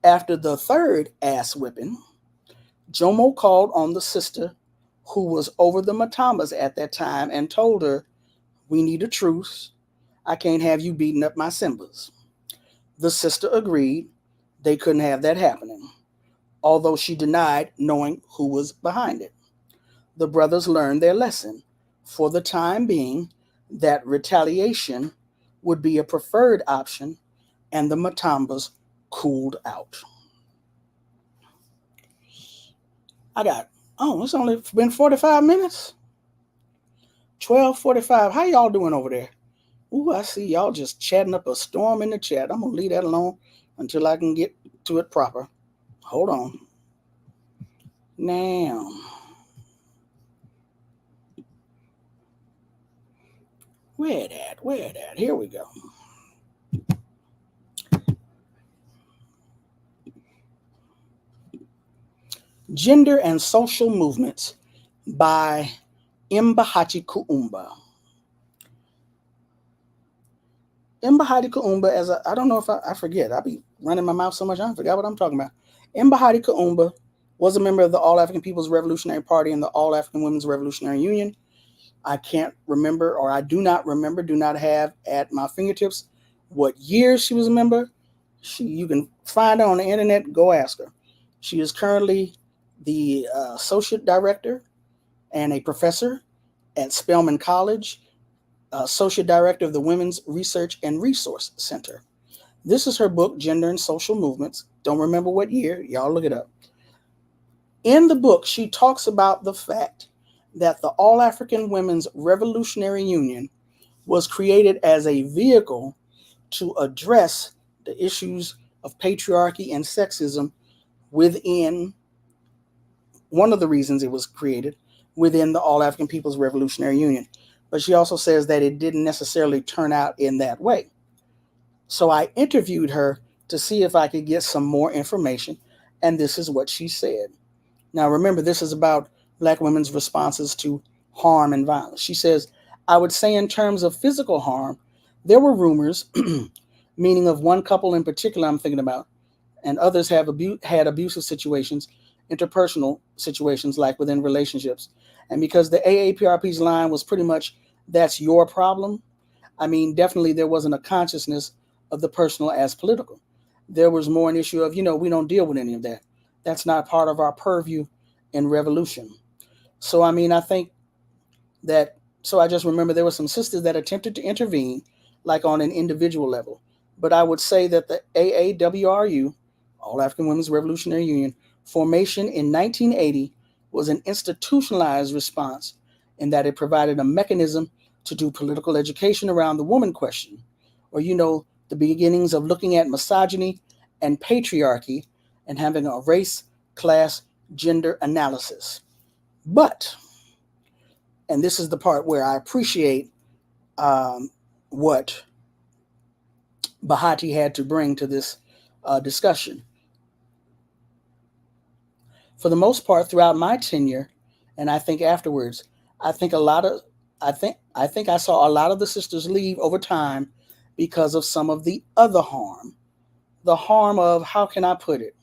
After the third ass whipping, Jomo called on the sister who was over the Matambas at that time and told her, we need a truce. I can't have you beating up my Simbas. The sister agreed. They couldn't have that happening, although she denied knowing who was behind it. The brothers learned their lesson, for the time being, that retaliation would be a preferred option, and the Matambas cooled out. It's only been 45 minutes? 12:45. How y'all doing over there? Ooh, I see y'all just chatting up a storm in the chat. I'm going to leave that alone until I can get to it proper. Hold on. Now, where that? Here we go. Gender and Social Movements by Mbahati Kuumba. Mbahati Kuumba, I don't know if I forget. I be running my mouth so much I forgot what I'm talking about. Mbahati Kuumba was a member of the All African People's Revolutionary Party and the All African Women's Revolutionary Union. I can't remember, or I do not have at my fingertips what year she was a member. You can find her on the internet. Go ask her. She is currently the associate director and a professor at Spelman College, associate director of the Women's Research and Resource Center. This is her book, Gender and Social Movements. Don't remember what year. Y'all look it up. In the book, she talks about the fact that the All African Women's Revolutionary Union was created as a vehicle to address the issues of patriarchy and sexism within, one of the reasons it was created, within the All African People's Revolutionary Union. But she also says that it didn't necessarily turn out in that way. So I interviewed her to see if I could get some more information, and this is what she said. Now remember, this is about Black women's responses to harm and violence. She says, I would say in terms of physical harm, there were rumors, meaning of one couple in particular I'm thinking about, and others had abusive situations, interpersonal situations like within relationships. And because the AAPRP's line was pretty much, that's your problem, I mean, definitely there wasn't a consciousness of the personal as political. There was more an issue of, we don't deal with any of that. That's not part of our purview in revolution. So, I think that, I just remember there were some sisters that attempted to intervene, like on an individual level. But I would say that the AAWRU, All African Women's Revolutionary Union, formation in 1980 was an institutionalized response in that it provided a mechanism to do political education around the woman question, or, the beginnings of looking at misogyny and patriarchy and having a race, class, gender analysis. But, and this is the part where I appreciate what Bahati had to bring to this discussion. For the most part, throughout my tenure, and I think afterwards, I think I saw a lot of the sisters leave over time because of some of the other harm. The harm of, how can I put it?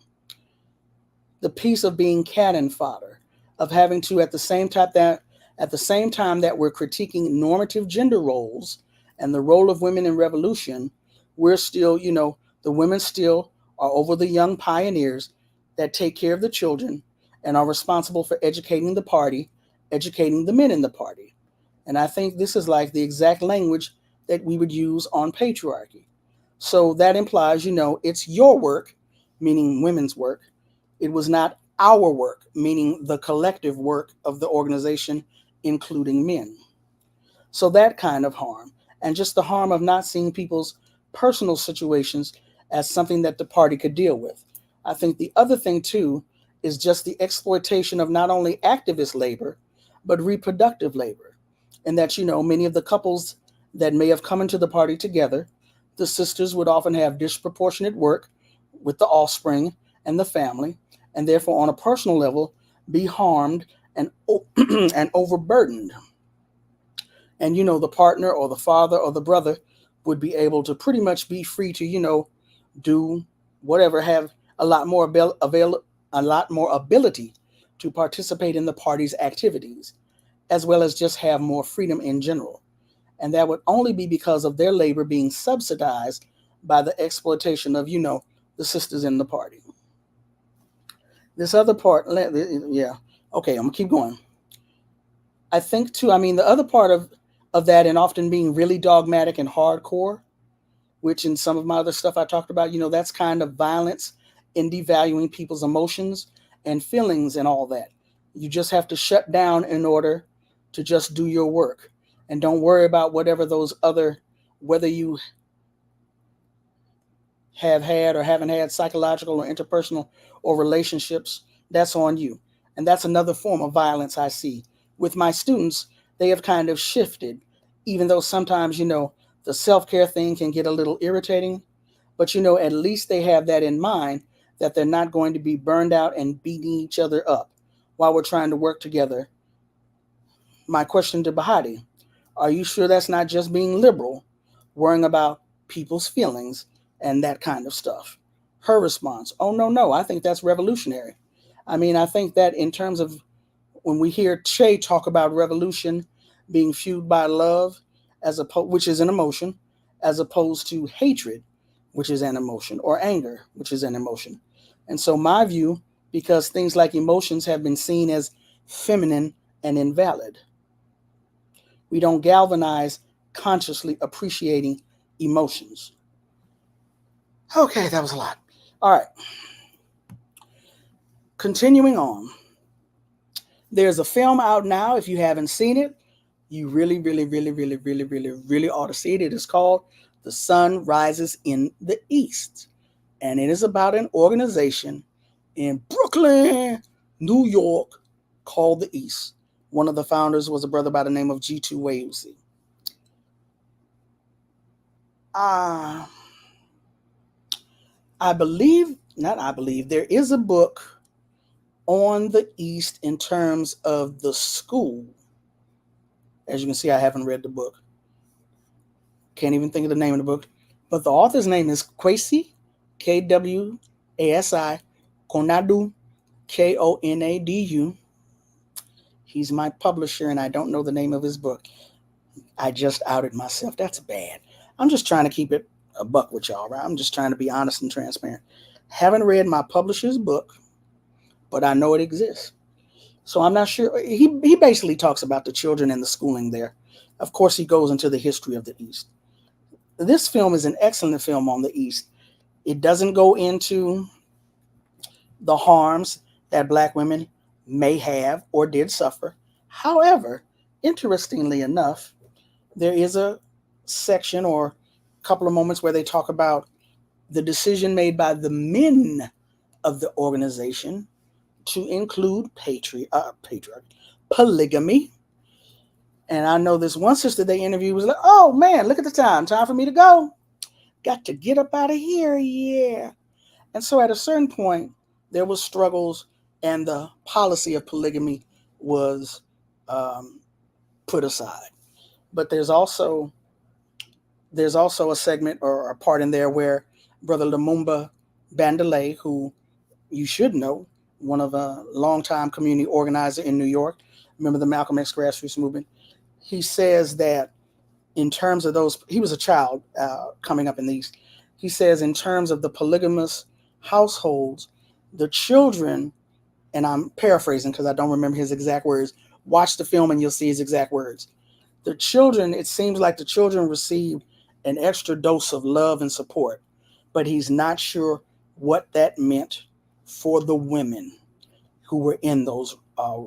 The piece of being cannon fodder, of having to at the same time that we're critiquing normative gender roles and the role of women in revolution, we're still, the women still are over the young pioneers that take care of the children and are responsible for educating the party, educating the men in the party. And I think this is like the exact language that we would use on patriarchy. So that implies, it's your work meaning women's work. It was not our work, meaning the collective work of the organization, including men. So that kind of harm, and just the harm of not seeing people's personal situations as something that the party could deal with. I think the other thing, too, is just the exploitation of not only activist labor, but reproductive labor. And that, many of the couples that may have come into the party together, the sisters would often have disproportionate work with the offspring and the family, and therefore, on a personal level, be harmed and, and overburdened. And the partner or the father or the brother would be able to pretty much be free to do whatever, have a lot more a lot more ability to participate in the party's activities, as well as just have more freedom in general. And that would only be because of their labor being subsidized by the exploitation of the sisters in the party. This other part, yeah, okay, I'm gonna keep going. I think too, the other part of that, and often being really dogmatic and hardcore, which in some of my other stuff I talked about, that's kind of violence in devaluing people's emotions and feelings and all that. You just have to shut down in order to just do your work, and don't worry about whatever those other, whether you have had or haven't had psychological or interpersonal or relationships, that's on you. And that's another form of violence I see. With my students, they have kind of shifted, even though sometimes, the self-care thing can get a little irritating, but, at least they have that in mind, that they're not going to be burned out and beating each other up while we're trying to work together. My question to Bahati, are you sure that's not just being liberal, worrying about people's feelings and that kind of stuff? Her response, oh, no, no, I think that's revolutionary. I think that in terms of when we hear Che talk about revolution being fueled by love, which is an emotion, as opposed to hatred, which is an emotion, or anger, which is an emotion. And so my view, because things like emotions have been seen as feminine and invalid, we don't galvanize consciously appreciating emotions. Okay, that was a lot. All right. Continuing on. There's a film out now. If you haven't seen it, you really, really, really, really, really, really, really ought to see it. It is called The Sun Rises in the East. And it is about an organization in Brooklyn, New York, called the East. One of the founders was a brother by the name of G2 Wayusi. There is a book on the East in terms of the school. As you can see, I haven't read the book. Can't even think of the name of the book. But the author's name is Kwasi, Kwasi, Konadu, Konadu. He's my publisher, and I don't know the name of his book. I just outed myself. That's bad. I'm just trying to keep it a buck with y'all, right? I'm just trying to be honest and transparent. Haven't read my publisher's book, but I know it exists. So I'm not sure. He basically talks about the children and the schooling there. Of course, he goes into the history of the East. This film is an excellent film on the East. It doesn't go into the harms that Black women may have or did suffer. However, interestingly enough, there is a section or a couple of moments where they talk about the decision made by the men of the organization to include polygamy. And I know this one sister they interviewed was like, oh man, look at the time for me to go. Got to get up out of here, yeah. And so at a certain point, there was struggles, and the policy of polygamy was put aside. But there's also a segment or a part in there where Brother Lumumba Bandele, who you should know, one of a longtime community organizer in New York, remember the Malcolm X grassroots movement, he says that in terms of those, he was a child coming up in the East. He says in terms of the polygamous households, the children, and I'm paraphrasing because I don't remember his exact words, watch the film and you'll see his exact words. The children, it seems like the children received an extra dose of love and support, but he's not sure what that meant for the women who were in those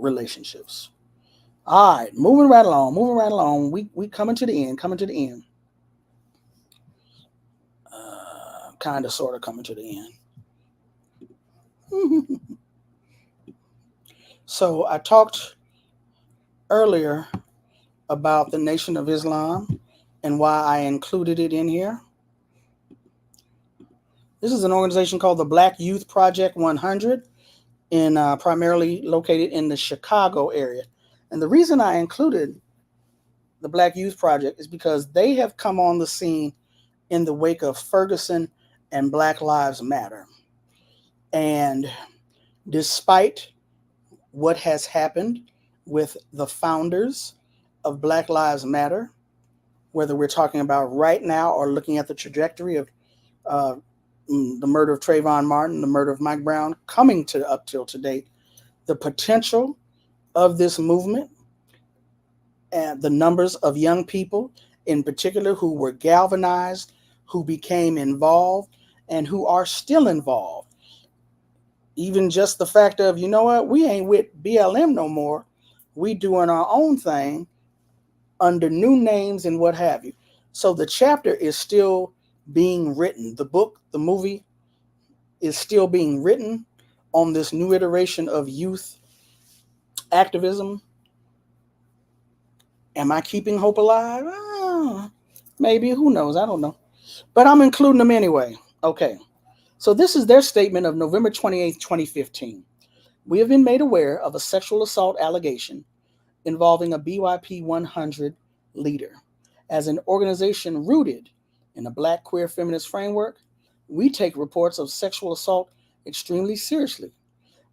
relationships. All right, moving right along, moving right along. We coming to the end, coming to the end. Kind of, sort of coming to the end. So I talked earlier about the Nation of Islam and why I included it in here. This is an organization called the Black Youth Project 100, primarily located in the Chicago area. And the reason I included the Black Youth Project is because they have come on the scene in the wake of Ferguson and Black Lives Matter. And despite what has happened with the founders of Black Lives Matter, whether we're talking about right now or looking at the trajectory of the murder of Trayvon Martin, the murder of Mike Brown, coming to up till today, the potential of this movement and the numbers of young people in particular who were galvanized, who became involved, and who are still involved. Even just the fact of, you know what, we ain't with BLM no more. We doing our own thing under new names and what have you. So the chapter is still being written. The book, the movie is still being written on this new iteration of youth activism. Am I keeping hope alive? Maybe, who knows? I don't know. But I'm including them anyway. Okay. So this is their statement of November 28th, 2015. We have been made aware of a sexual assault allegation involving a BYP 100 leader. As an organization rooted in a Black queer feminist framework, we take reports of sexual assault extremely seriously.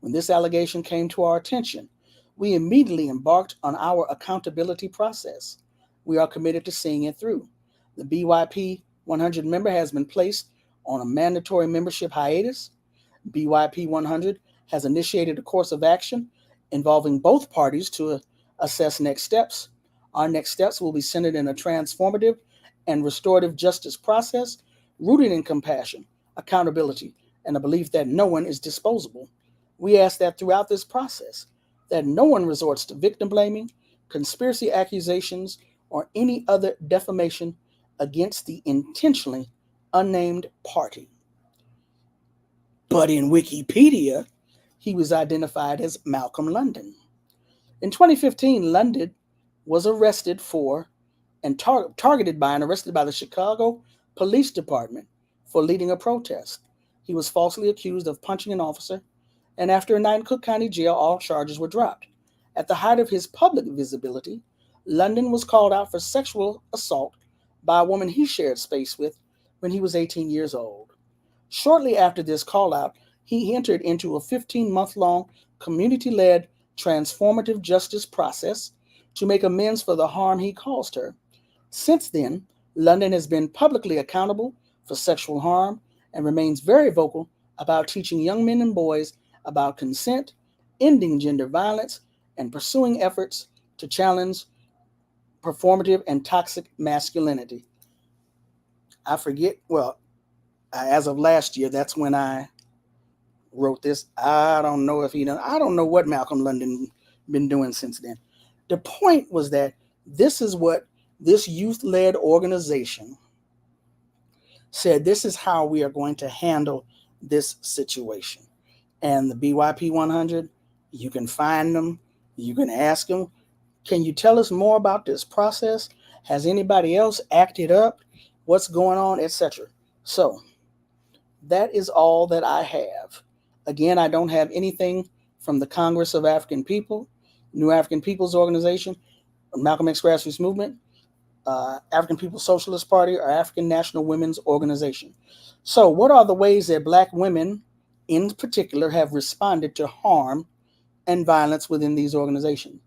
When this allegation came to our attention, we immediately embarked on our accountability process. We are committed to seeing it through. The BYP 100 member has been placed on a mandatory membership hiatus. BYP 100 has initiated a course of action involving both parties to assess next steps. Our next steps will be centered in a transformative and restorative justice process rooted in compassion, accountability, and a belief that no one is disposable. We ask that throughout this process, that no one resorts to victim blaming, conspiracy accusations, or any other defamation against the intentionally unnamed party. But in Wikipedia, he was identified as Malcolm London. In 2015, London was arrested for and targeted by and arrested by the Chicago Police Department for leading a protest. He was falsely accused of punching an officer, and after a night in Cook County Jail, all charges were dropped. At the height of his public visibility, London was called out for sexual assault by a woman he shared space with when he was 18 years old. Shortly after this call out, he entered into a 15-month-long community-led transformative justice process to make amends for the harm he caused her. Since then, London has been publicly accountable for sexual harm and remains very vocal about teaching young men and boys about consent, ending gender violence, and pursuing efforts to challenge performative and toxic masculinity. I forget, as of last year, that's when I wrote this. I don't know what Malcolm London been doing since then. The point was that this is what this youth-led organization said, this is how we are going to handle this situation. And the BYP 100, you can find them, you can ask them, can you tell us more about this process? Has anybody else acted up? What's going on, etc. So that is all that I have. Again, I don't have anything from the Congress of African People, New African Peoples Organization, Malcolm X Grassroots Movement, African People's Socialist Party, or African National Women's Organization. So what are the ways that Black women in particular have responded to harm and violence within these organizations?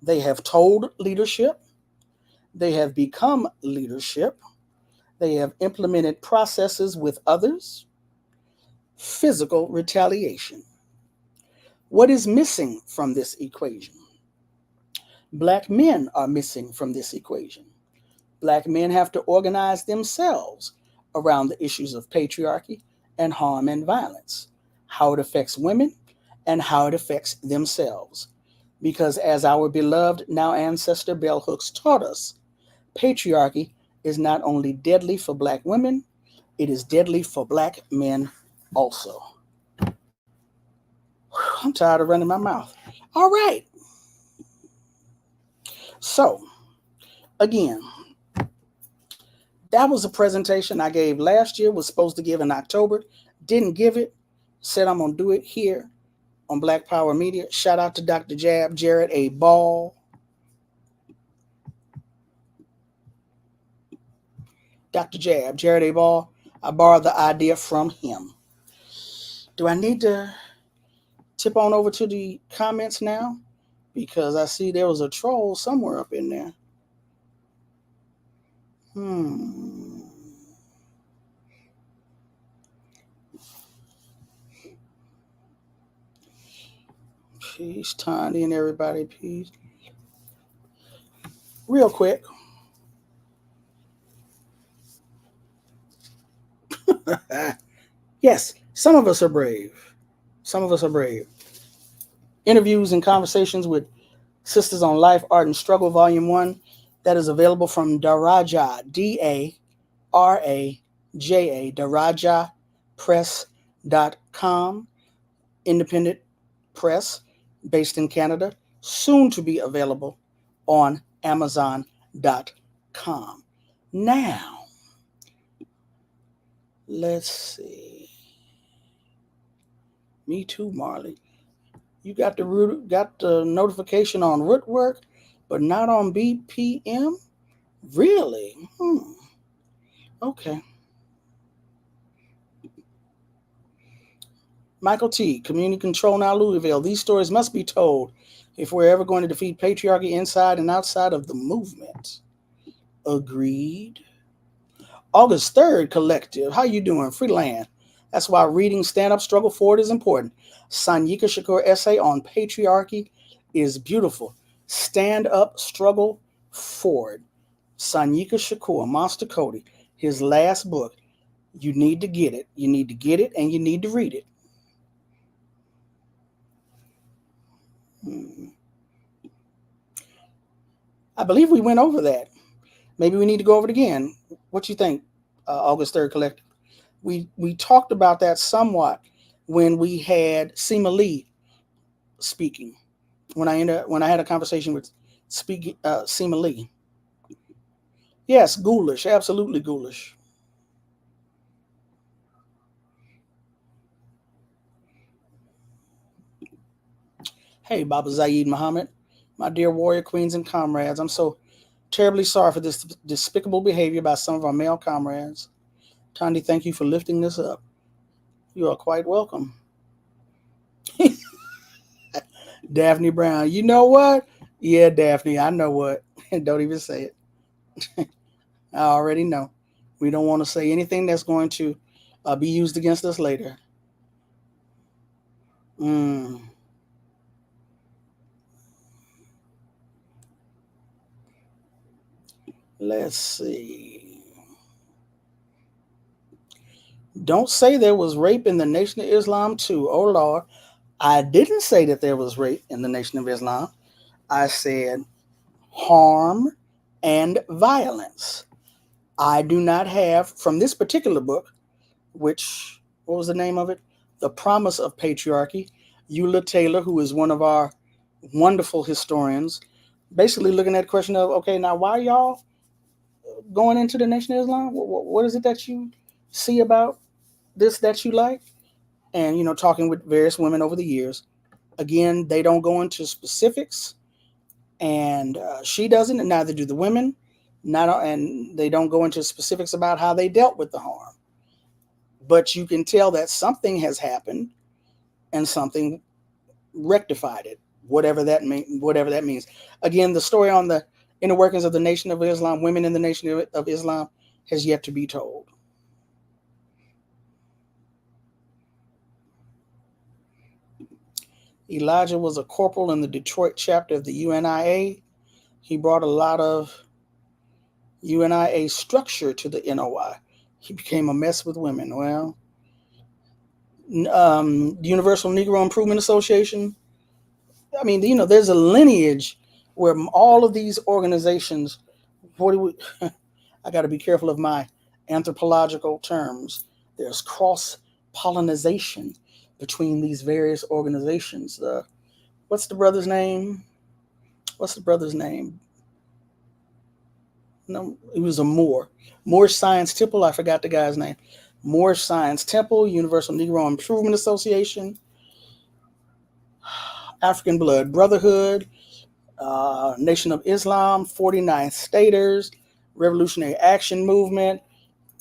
They have told leadership, they have become leadership, they have implemented processes with others, physical retaliation. What is missing from this equation? Black men are missing from this equation. Black men have to organize themselves around the issues of patriarchy and harm and violence, how it affects women, and how it affects themselves. Because as our beloved now ancestor Bell Hooks taught us, patriarchy is not only deadly for black women, it is deadly for black men also. I'm tired of running my mouth. All right. So, again, that was a presentation I gave last year, was supposed to give in October. Didn't give it. Said I'm going to do it here on Black Power Media. Shout out to Dr. Jab, Jared A. Ball. Dr. Jab, Jared A. Ball. I borrowed the idea from him. Do I need to tip on over to the comments now? Because I see there was a troll somewhere up in there. Peace, Tiny, and everybody. Peace. Real quick. Yes, some of us are brave. Some of us are brave. Interviews and conversations with Sisters on Life, Art, and Struggle, Volume 1. That is available from Daraja, D-A-R-A-J-A, darajapress.com, independent press based in Canada, soon to be available on Amazon.com. Now, let's see. Me too, Marley. You got the notification on Rootwork, but not on BPM? Really? Okay. Michael T., Community Control Now, Louisville. These stories must be told if we're ever going to defeat patriarchy inside and outside of the movement. Agreed. August 3rd Collective. How you doing? Freeland. That's why reading Stand Up, Struggle Forward is important. Sanyika Shakur essay on patriarchy is beautiful. Stand Up, Struggle Forward. Sanyika Shakur, Monster Cody, his last book. You need to get it. You need to get it and you need to read it. I believe we went over that. Maybe we need to go over it again. What you think, August 3rd Collective? We talked about that somewhat when we had Seema Lee speaking. When I had a conversation with Seema Lee. Yes, ghoulish, absolutely ghoulish. Hey, Baba Zaid Muhammad, my dear warrior queens and comrades, I'm so terribly sorry for this despicable behavior by some of our male comrades. Tandi, thank you for lifting this up. You are quite welcome. Daphne Brown, you know what? Yeah, Daphne, I know what. Don't even say it. I already know. We don't want to say anything that's going to be used against us later. Let's see. Don't say there was rape in the Nation of Islam too. Oh, Lord. I didn't say that there was rape in the Nation of Islam. I said harm and violence. I do not have, from this particular book, which, what was the name of it? The Promise of Patriarchy. Eula Taylor, who is one of our wonderful historians, basically looking at the question of, okay, now why are y'all going into the Nation of Islam? What is it that you see about this that you like? And, talking with various women over the years. Again, they don't go into specifics, and she doesn't, and neither do the women. And they don't go into specifics about how they dealt with the harm. But you can tell that something has happened and something rectified it, whatever that means. Again, the story on the inner workings of the Nation of Islam, women in the Nation of Islam, has yet to be told. Elijah was a corporal in the Detroit chapter of the UNIA. He brought a lot of UNIA structure to the NOI. He became a mess with women. Well, Universal Negro Improvement Association. I mean, there's a lineage where all of these organizations. What do we? I got to be careful of my anthropological terms. There's cross pollination between these various organizations. What's the brother's name? What's the brother's name? No, it was a Moore. Moore Science Temple. I forgot the guy's name. Moore Science Temple, Universal Negro Improvement Association, African Blood Brotherhood, Nation of Islam, 49th Staters, Revolutionary Action Movement,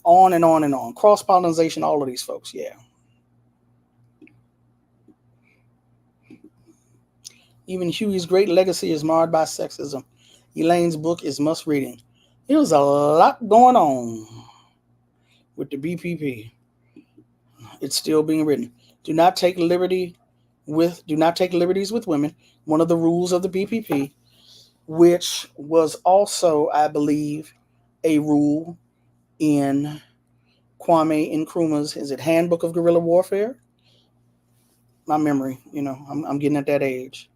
on and on and on. Cross pollination, all of these folks, yeah. Even Huey's great legacy is marred by sexism. Elaine's book is must reading. There was a lot going on with the BPP. It's still being written. Do not take liberties with women. One of the rules of the BPP, which was also, I believe, a rule in Kwame Nkrumah's, is it Handbook of Guerrilla Warfare? My memory, I'm getting at that age.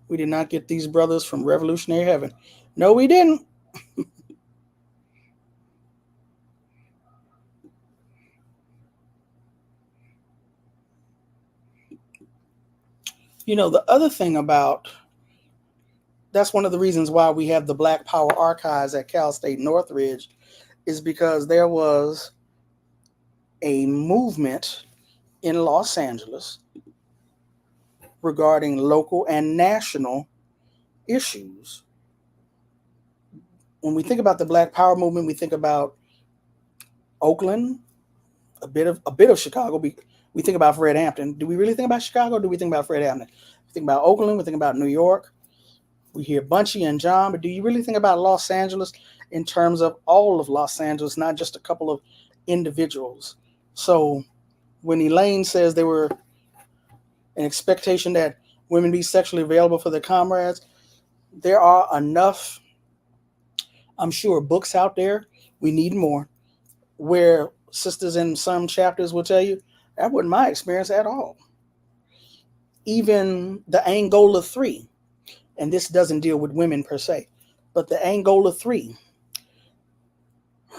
We did not get these brothers from revolutionary heaven. No, we didn't. The other thing that's one of the reasons why we have the Black Power Archives at Cal State Northridge, is because there was a movement in Los Angeles regarding local and national issues. When we think about the Black Power movement, we think about Oakland, a bit of Chicago. We think about Fred Hampton. Do we really think about Chicago? Or do we think about Fred Hampton? We think about Oakland. We think about New York. We hear Bunchy and John, but do you really think about Los Angeles in terms of all of Los Angeles, not just a couple of individuals? So when Elaine says there were an expectation that women be sexually available for their comrades, there are enough, I'm sure, books out there, we need more, where sisters in some chapters will tell you, that wasn't my experience at all. Even the Angola 3, and this doesn't deal with women per se, but the Angola 3,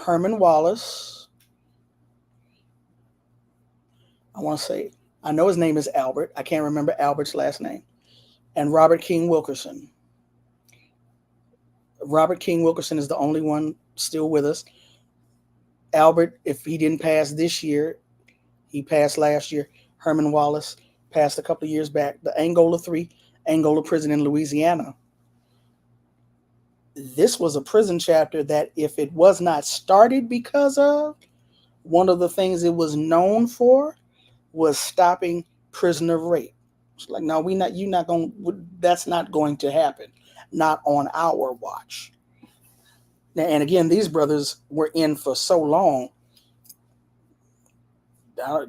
Herman Wallace, I know his name is Albert. I can't remember Albert's last name. And Robert King Wilkerson. Robert King Wilkerson is the only one still with us. Albert, if he didn't pass this year, he passed last year. Herman Wallace passed a couple of years back. The Angola 3, Angola prison in Louisiana. This was a prison chapter that, if it was not started because of, one of the things it was known for was stopping prisoner rape. It's like, no, that's not going to happen. Not on our watch. And again, these brothers were in for so long.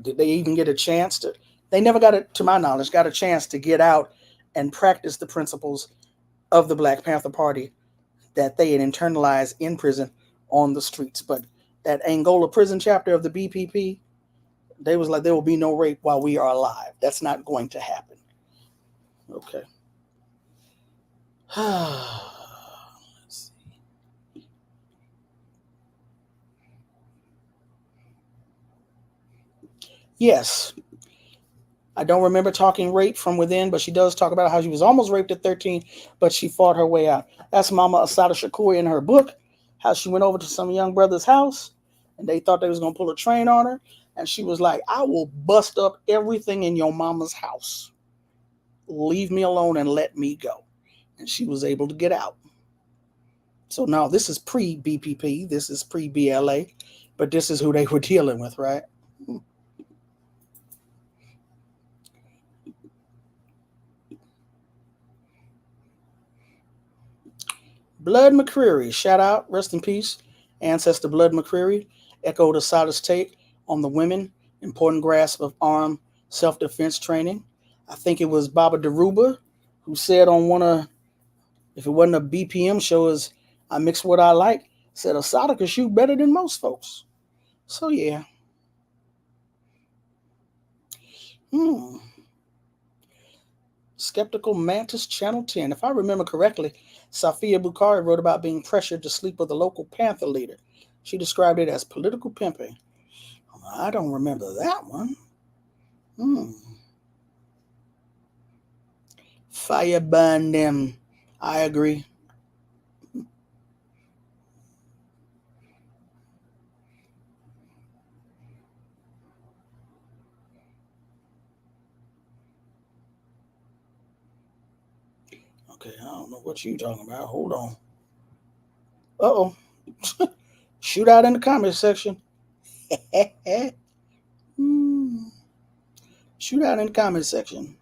Did they even get a chance to? They never to my knowledge, got a chance to get out and practice the principles of the Black Panther Party that they had internalized in prison on the streets. But that Angola prison chapter of the BPP, they was like, there will be no rape while we are alive. That's not going to happen. Okay. Let's see. Yes. I don't remember talking rape from within, but she does talk about how she was almost raped at 13, but she fought her way out. That's Mama Asada Shakur in her book, how she went over to some young brother's house, and they thought they was going to pull a train on her, and she was like, I will bust up everything in your mama's house. Leave me alone and let me go. And she was able to get out. So now this is pre-BPP, this is pre-BLA, but this is who they were dealing with, right? Blood McCreary, shout out, rest in peace. Ancestor Blood McCreary echoed Asada's take on the women, important grasp of armed self-defense training. I think it was Baba Daruba who said on one of, if it wasn't a BPM show, is I mix what I like. Said Asada could shoot better than most folks. So yeah. Hmm. Skeptical Mantis Channel 10. If I remember correctly, Safia Bukhari wrote about being pressured to sleep with a local Panther leader. She described it as political pimping. I don't remember that one. Hmm. Fire burn them. I agree. Okay, I don't know what you talking about. Hold on. Uh-oh. Shoot out in the comment section. Hmm. Shoot out in the comment section.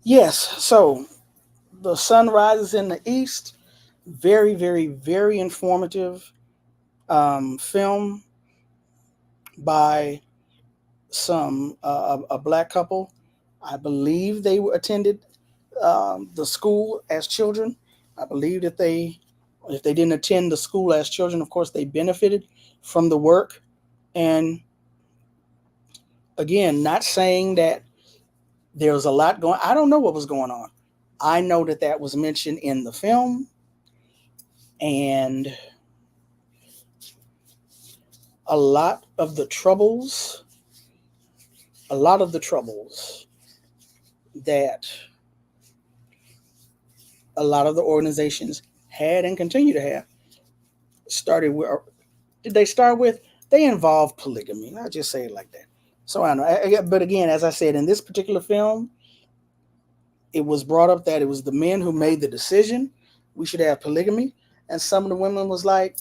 Yes, so the sun rises in the east. Very, very, very informative film by some a black couple. I believe they attended the school as children. I believe that if they didn't attend the school as children, of course they benefited from the work. And again, not saying that there was a lot going. I don't know what was going on. I know that that was mentioned in the film, and a lot of the troubles, a lot of the troubles that a lot of the organizations had and continue to have started with. Did they start with? They involve polygamy. I just say it like that. So I know, but again, as I said, in this particular film, it was brought up that it was the men who made the decision we should have polygamy, and some of the women was like,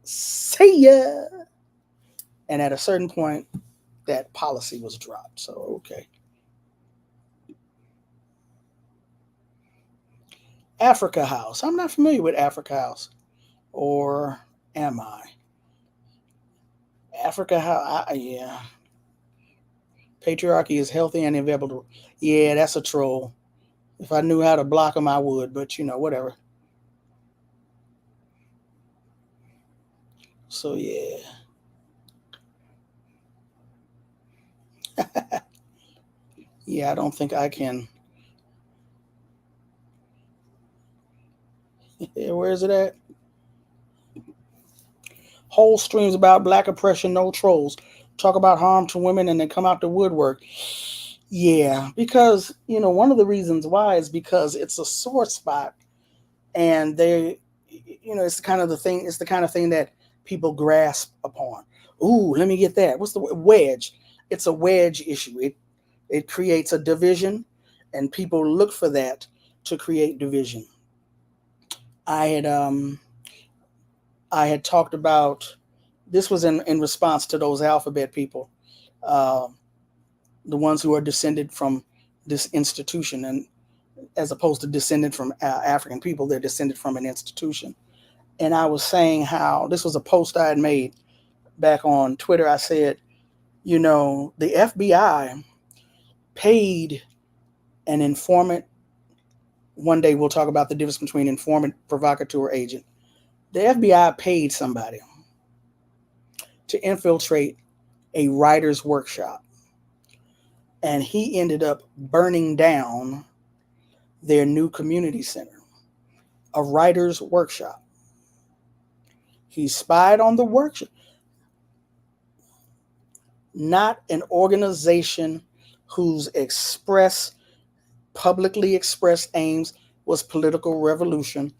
"See ya," and at a certain point, that policy was dropped. So okay, Africa House. I'm not familiar with Africa House, or am I? Africa House. Yeah, patriarchy is healthy and inevitable. Yeah, that's a troll. If I knew how to block them, I would. But whatever. So yeah, yeah. I don't think I can. Where is it at? Whole streams about black oppression, no trolls. Talk about harm to women and they come out the woodwork. Yeah, because one of the reasons why is because it's a sore spot, and it's the kind of the thing. It's the kind of thing that people grasp upon. Ooh, let me get that. What's the wedge? It's a wedge issue. It creates a division, and people look for that to create division. I had I had talked about this was in response to those alphabet people, uh, the ones who are descended from this institution, and as opposed to descended from African people, they're descended from an institution. And I was saying how this was a post I had made back on Twitter. I said, the FBI paid an informant. One day we'll talk about the difference between informant, provocateur, agent. The FBI paid somebody to infiltrate a writer's workshop, and he ended up burning down their new community center, a writer's workshop. He spied on the workshop, not an organization whose publicly expressed aims was political revolution,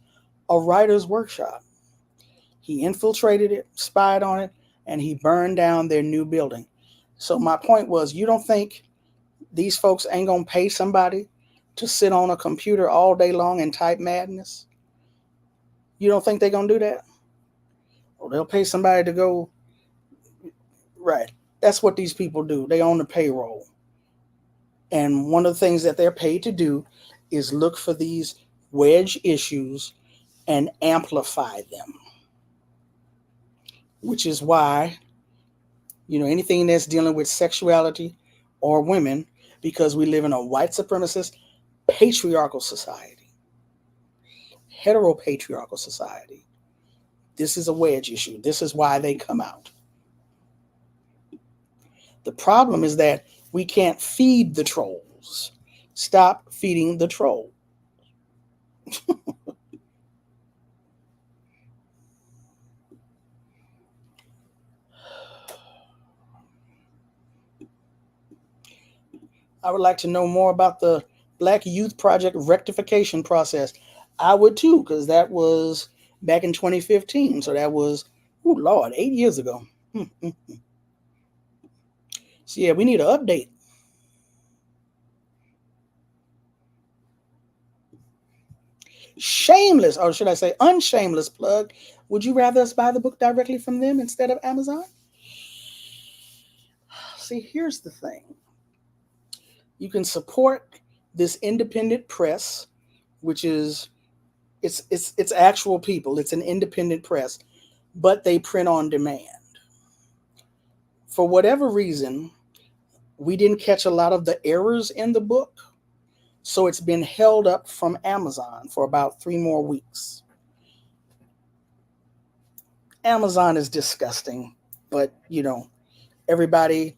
a writer's workshop. He infiltrated it, spied on it, and he burned down their new building. So my point was, you don't think these folks ain't gonna pay somebody to sit on a computer all day long and type madness? You don't think they're gonna do that? Well, they'll pay somebody to go. Right. That's what these people do. They own the payroll. And one of the things that they're paid to do is look for these wedge issues and amplify them, which is why, anything that's dealing with sexuality or women, because we live in a white supremacist, patriarchal society, heteropatriarchal society. This is a wedge issue. This is why they come out. The problem is that we can't feed the trolls. Stop feeding the troll. I would like to know more about the Black Youth Project rectification process. I would too, because that was back in 2015. So that was, oh Lord, 8 years ago. So yeah, we need an update. Shameless, or should I say unshameless plug. Would you rather us buy the book directly from them instead of Amazon? See, here's the thing. You can support this independent press, which is it's actual people. It's an independent press, but they print on demand. For whatever reason, we didn't catch a lot of the errors in the book, so it's been held up from Amazon for about 3 more weeks. Amazon is disgusting, but everybody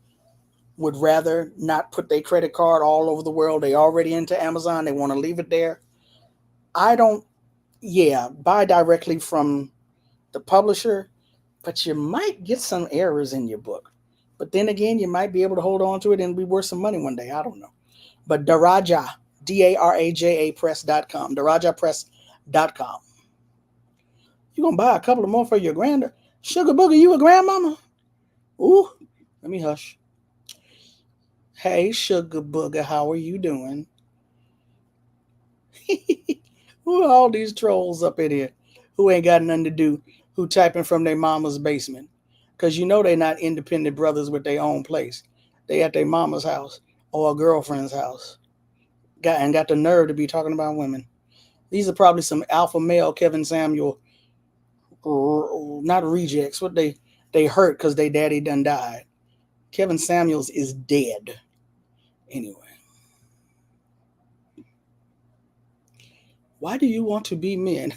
would rather not put their credit card all over the world. They already into Amazon. They want to leave it there. I don't, yeah, buy directly from the publisher, but you might get some errors in your book. But then again, you might be able to hold on to it and be worth some money one day. I don't know. But Daraja, Daraja press.com, darajapress.com. You're going to buy a couple of more for your granddaughter. Sugar Booger, you a grandmama? Ooh, let me hush. Hey, Sugar Booger, how are you doing? Who are all these trolls up in here who ain't got nothing to do, who typing from their mama's basement? Because they're not independent brothers with their own place. They at their mama's house or a girlfriend's house. Got the nerve to be talking about women. These are probably some alpha male Kevin Samuel, not rejects. What they hurt because their daddy done died. Kevin Samuels is dead. Anyway. Why do you want to be men?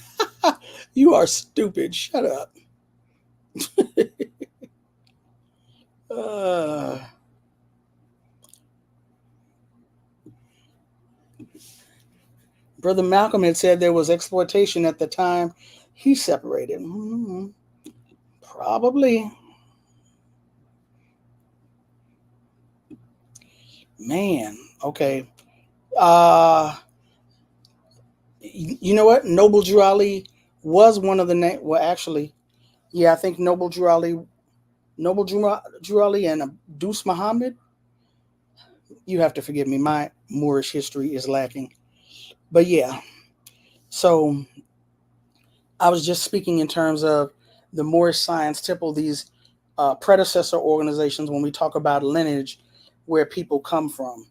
You are stupid. Shut up. uh, Brother Malcolm had said there was exploitation at the time he separated. Probably. Man, okay. You know what? Noble Drew Ali was one of the name. Well, actually, yeah, I think Noble Drew Ali, and Deuce Muhammad. You have to forgive me. My Moorish history is lacking. But yeah, so I was just speaking in terms of the Moorish Science Temple, these predecessor organizations, when we talk about lineage, where people come from.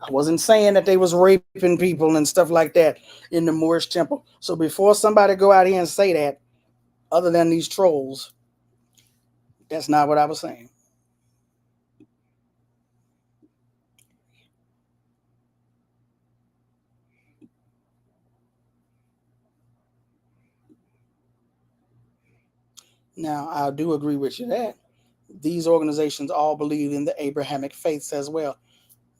I wasn't saying that they was raping people and stuff like that in the Moorish temple. So before somebody go out here and say that, other than these trolls, that's not what I was saying. Now, I do agree with you that these organizations all believe in the Abrahamic faiths as well.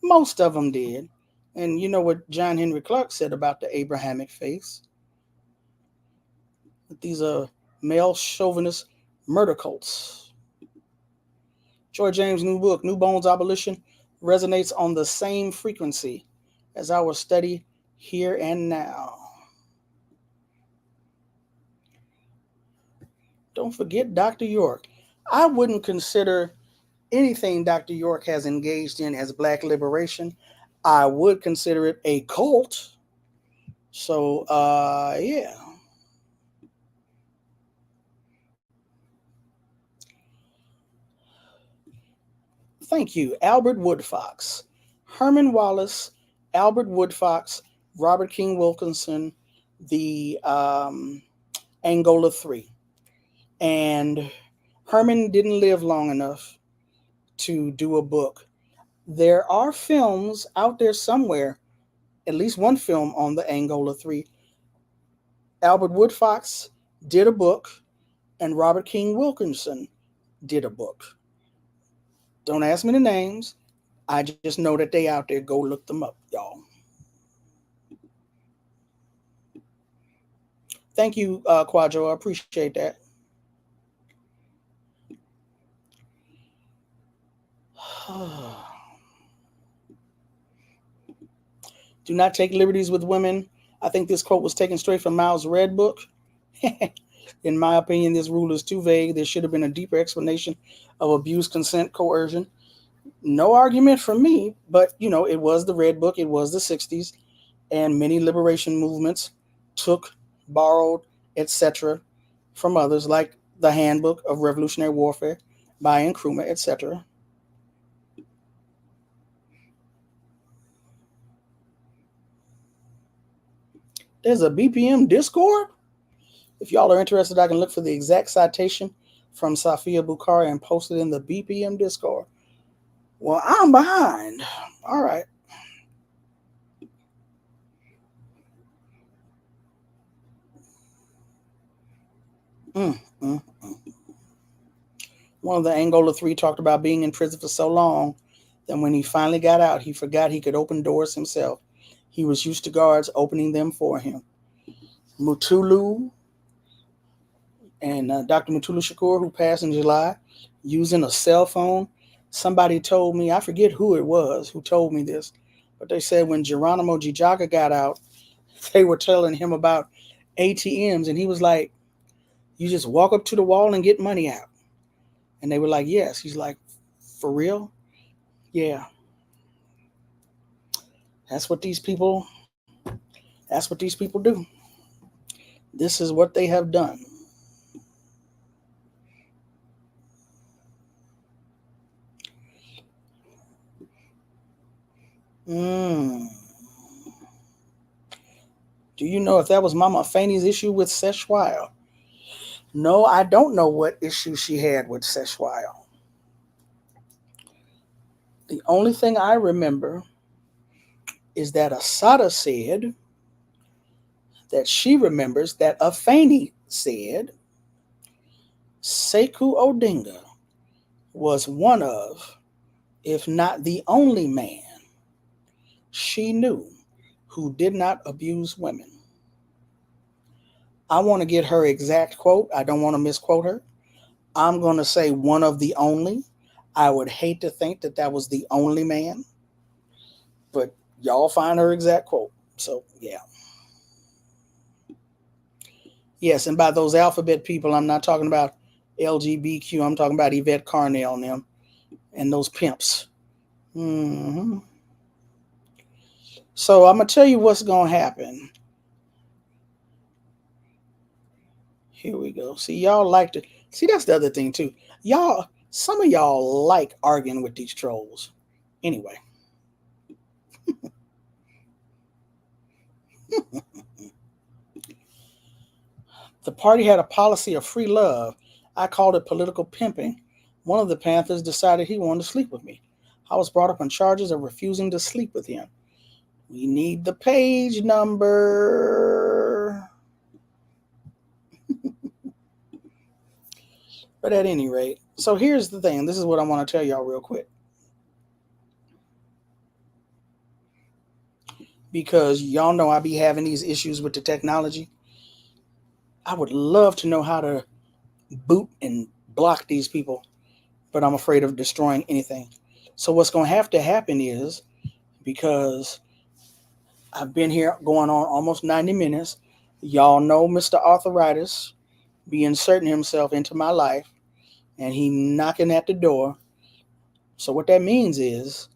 Most of them did. And you know what John Henry Clark said about the Abrahamic faiths? That these are male chauvinist murder cults. Troy James' new book, New Bones Abolition, resonates on the same frequency as our study here and now. Don't forget Dr. York. I wouldn't consider anything Dr. York has engaged in as Black liberation. I would consider it a cult. So, yeah. Thank you, Albert Woodfox, Herman Wallace, Albert Woodfox, Robert King Wilkinson, the Angola 3. And Herman didn't live long enough to do a book. There are films out there somewhere, at least one film on the Angola 3. Albert Woodfox did a book, and Robert King Wilkinson did a book. Don't ask me the names. I just know that they out there. Go look them up, y'all. Thank you, Quadro. I appreciate that. Do not take liberties with women. I think this quote was taken straight from Miles' Red Book. In my opinion, this rule is too vague. There should have been a deeper explanation of abuse, consent, coercion. No argument from me, but it was the Red Book, it was the 60s, and many liberation movements took, borrowed, etc. from others, like the Handbook of Revolutionary Warfare by Nkrumah, etc. There's a BPM Discord. If y'all are interested, I can look for the exact citation from Safia Bukhari and post it in the BPM Discord. Well, I'm behind. All right. Mm, mm, mm. One of the Angola 3 talked about being in prison for so long that when he finally got out, he forgot he could open doors himself. He was used to guards opening them for him. Mutulu and Dr. Mutulu Shakur, who passed in July, using a cell phone. Somebody told me, I forget who it was who told me this, but they said when Geronimo Gijaga got out, they were telling him about ATMs, and he was like, you just walk up to the wall and get money out. And they were like, yes. He's like, for real? Yeah. That's what these people do. This is what they have done. Mm. Do you know if that was Mama Fanny's issue with Seshwile? No, I don't know what issue she had with Seshwile. The only thing I remember is that Asada said that she remembers that Afeni said Sekou Odinga was one of, if not the only man she knew who did not abuse women. I want to get her exact quote. I don't want to misquote her. I'm going to say one of the only. I would hate to think that that was the only man, but y'all find her exact quote. So, yeah. Yes, and by those alphabet people, I'm not talking about LGBTQ. I'm talking about Yvette Carnell and them and those pimps. Mm-hmm. So I'm going to tell you what's going to happen. Here we go. See, y'all like to... See, that's the other thing, too. Some of y'all like arguing with these trolls. Anyway. The party had a policy of free love. I called it political pimping. One of the Panthers decided he wanted to sleep with me. I was brought up on charges of refusing to sleep with him. We need the page number. But at any rate, so here's the thing. This is what I want to tell y'all real quick. Because y'all know I be having these issues with the technology. I would love to know how to boot and block these people, but I'm afraid of destroying anything. So what's going to have to happen is, because I've been here going on almost 90 minutes, y'all know Mr. Arthritis be inserting himself into my life, and he knocking at the door. So what that means is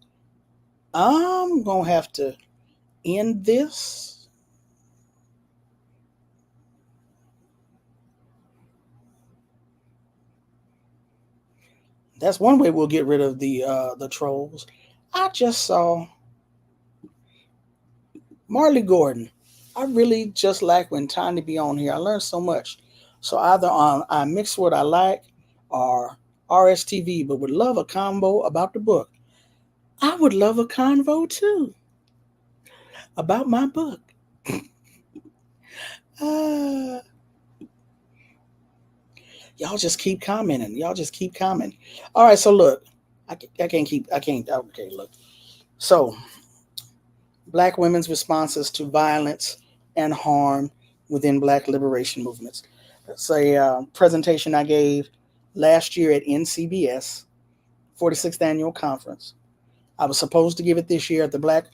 I'm going to have to end this. That's one way we'll get rid of the trolls. I just saw Marley Gordon. I really just like when Tiny be on here. I learned so much. So either on I Mix What I Like or RSTV, but would love a combo about the book. I would love a convo too about my book. Uh, y'all just keep commenting. Y'all just keep commenting. All right, so look, I can't keep, I can't, okay, look. So, Black women's responses to violence and harm within Black liberation movements. It's a presentation I gave last year at NCBS, 46th Annual Conference. I was supposed to give it this year at the Black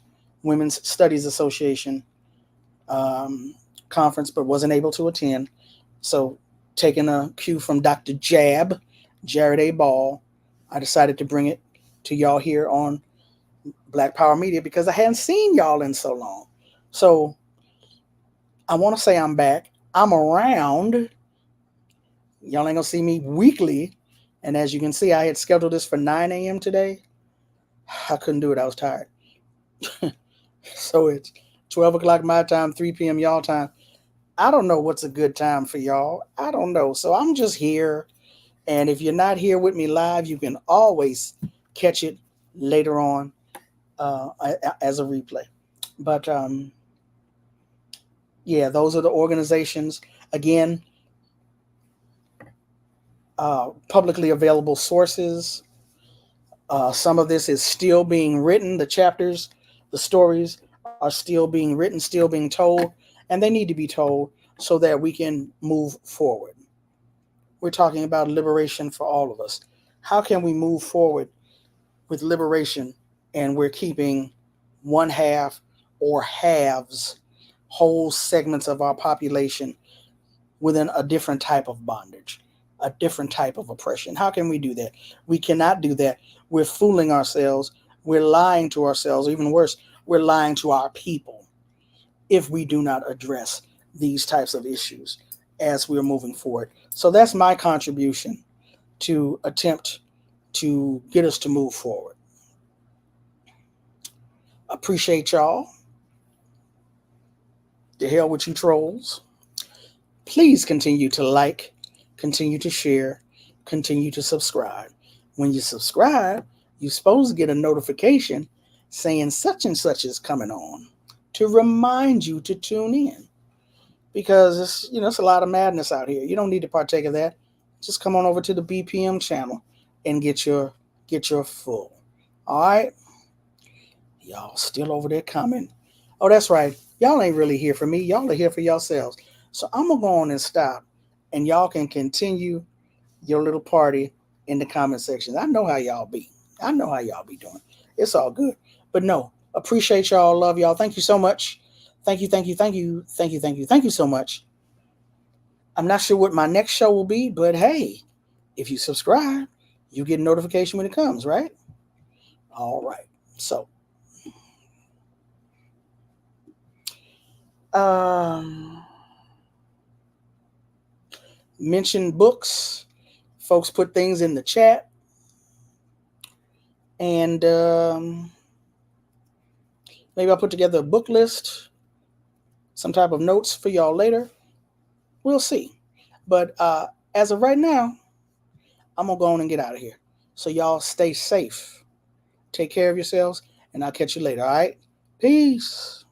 Women's Studies Association um, conference, but wasn't able to attend. So, taking a cue from Dr. Jab, Jared A. Ball, I decided to bring it to y'all here on Black Power Media because I hadn't seen y'all in so long. So, I want to say I'm back. I'm around. Y'all ain't gonna see me weekly. And as you can see, I had scheduled this for 9 a.m. today. I couldn't do it. I was tired. So it's 12 o'clock my time, 3 p.m. y'all time. I don't know what's a good time for y'all. I don't know. So I'm just here. And if you're not here with me live, you can always catch it later on uh, as a replay. But yeah, those are the organizations. Again, publicly available sources. Some of this is still being written. The chapters, the stories are still being written, still being told, and they need to be told so that we can move forward. We're talking about liberation for all of us. How can we move forward with liberation and we're keeping one half or halves, whole segments of our population within a different type of bondage, a different type of oppression? How can we do that? We cannot do that. We're fooling ourselves. We're lying to ourselves. Even worse, we're lying to our people if we do not address these types of issues as we're moving forward. So that's my contribution to attempt to get us to move forward. Appreciate y'all. To hell with you trolls. Please continue to like, continue to share, continue to subscribe. When you subscribe, you're supposed to get a notification saying such and such is coming on to remind you to tune in. Because it's a lot of madness out here. You don't need to partake of that. Just come on over to the BPM channel and get your full. All right? Y'all still over there commenting. Oh, that's right. Y'all ain't really here for me. Y'all are here for yourselves. So I'm going to go on and stop. And y'all can continue your little party in the comment section. I know how y'all be. I know how y'all be doing. It's all good. But no, appreciate y'all. Love y'all. Thank you so much. Thank you, thank you, thank you, thank you, thank you, thank you so much. I'm not sure what my next show will be, but hey, if you subscribe, you get a notification when it comes, right? All right. So, um, mention books. Folks put things in the chat, and maybe I'll put together a book list, some type of notes for y'all later. We'll see. But as of right now, I'm gonna go on and get out of here. So y'all stay safe. Take care of yourselves, and I'll catch you later. All right. Peace.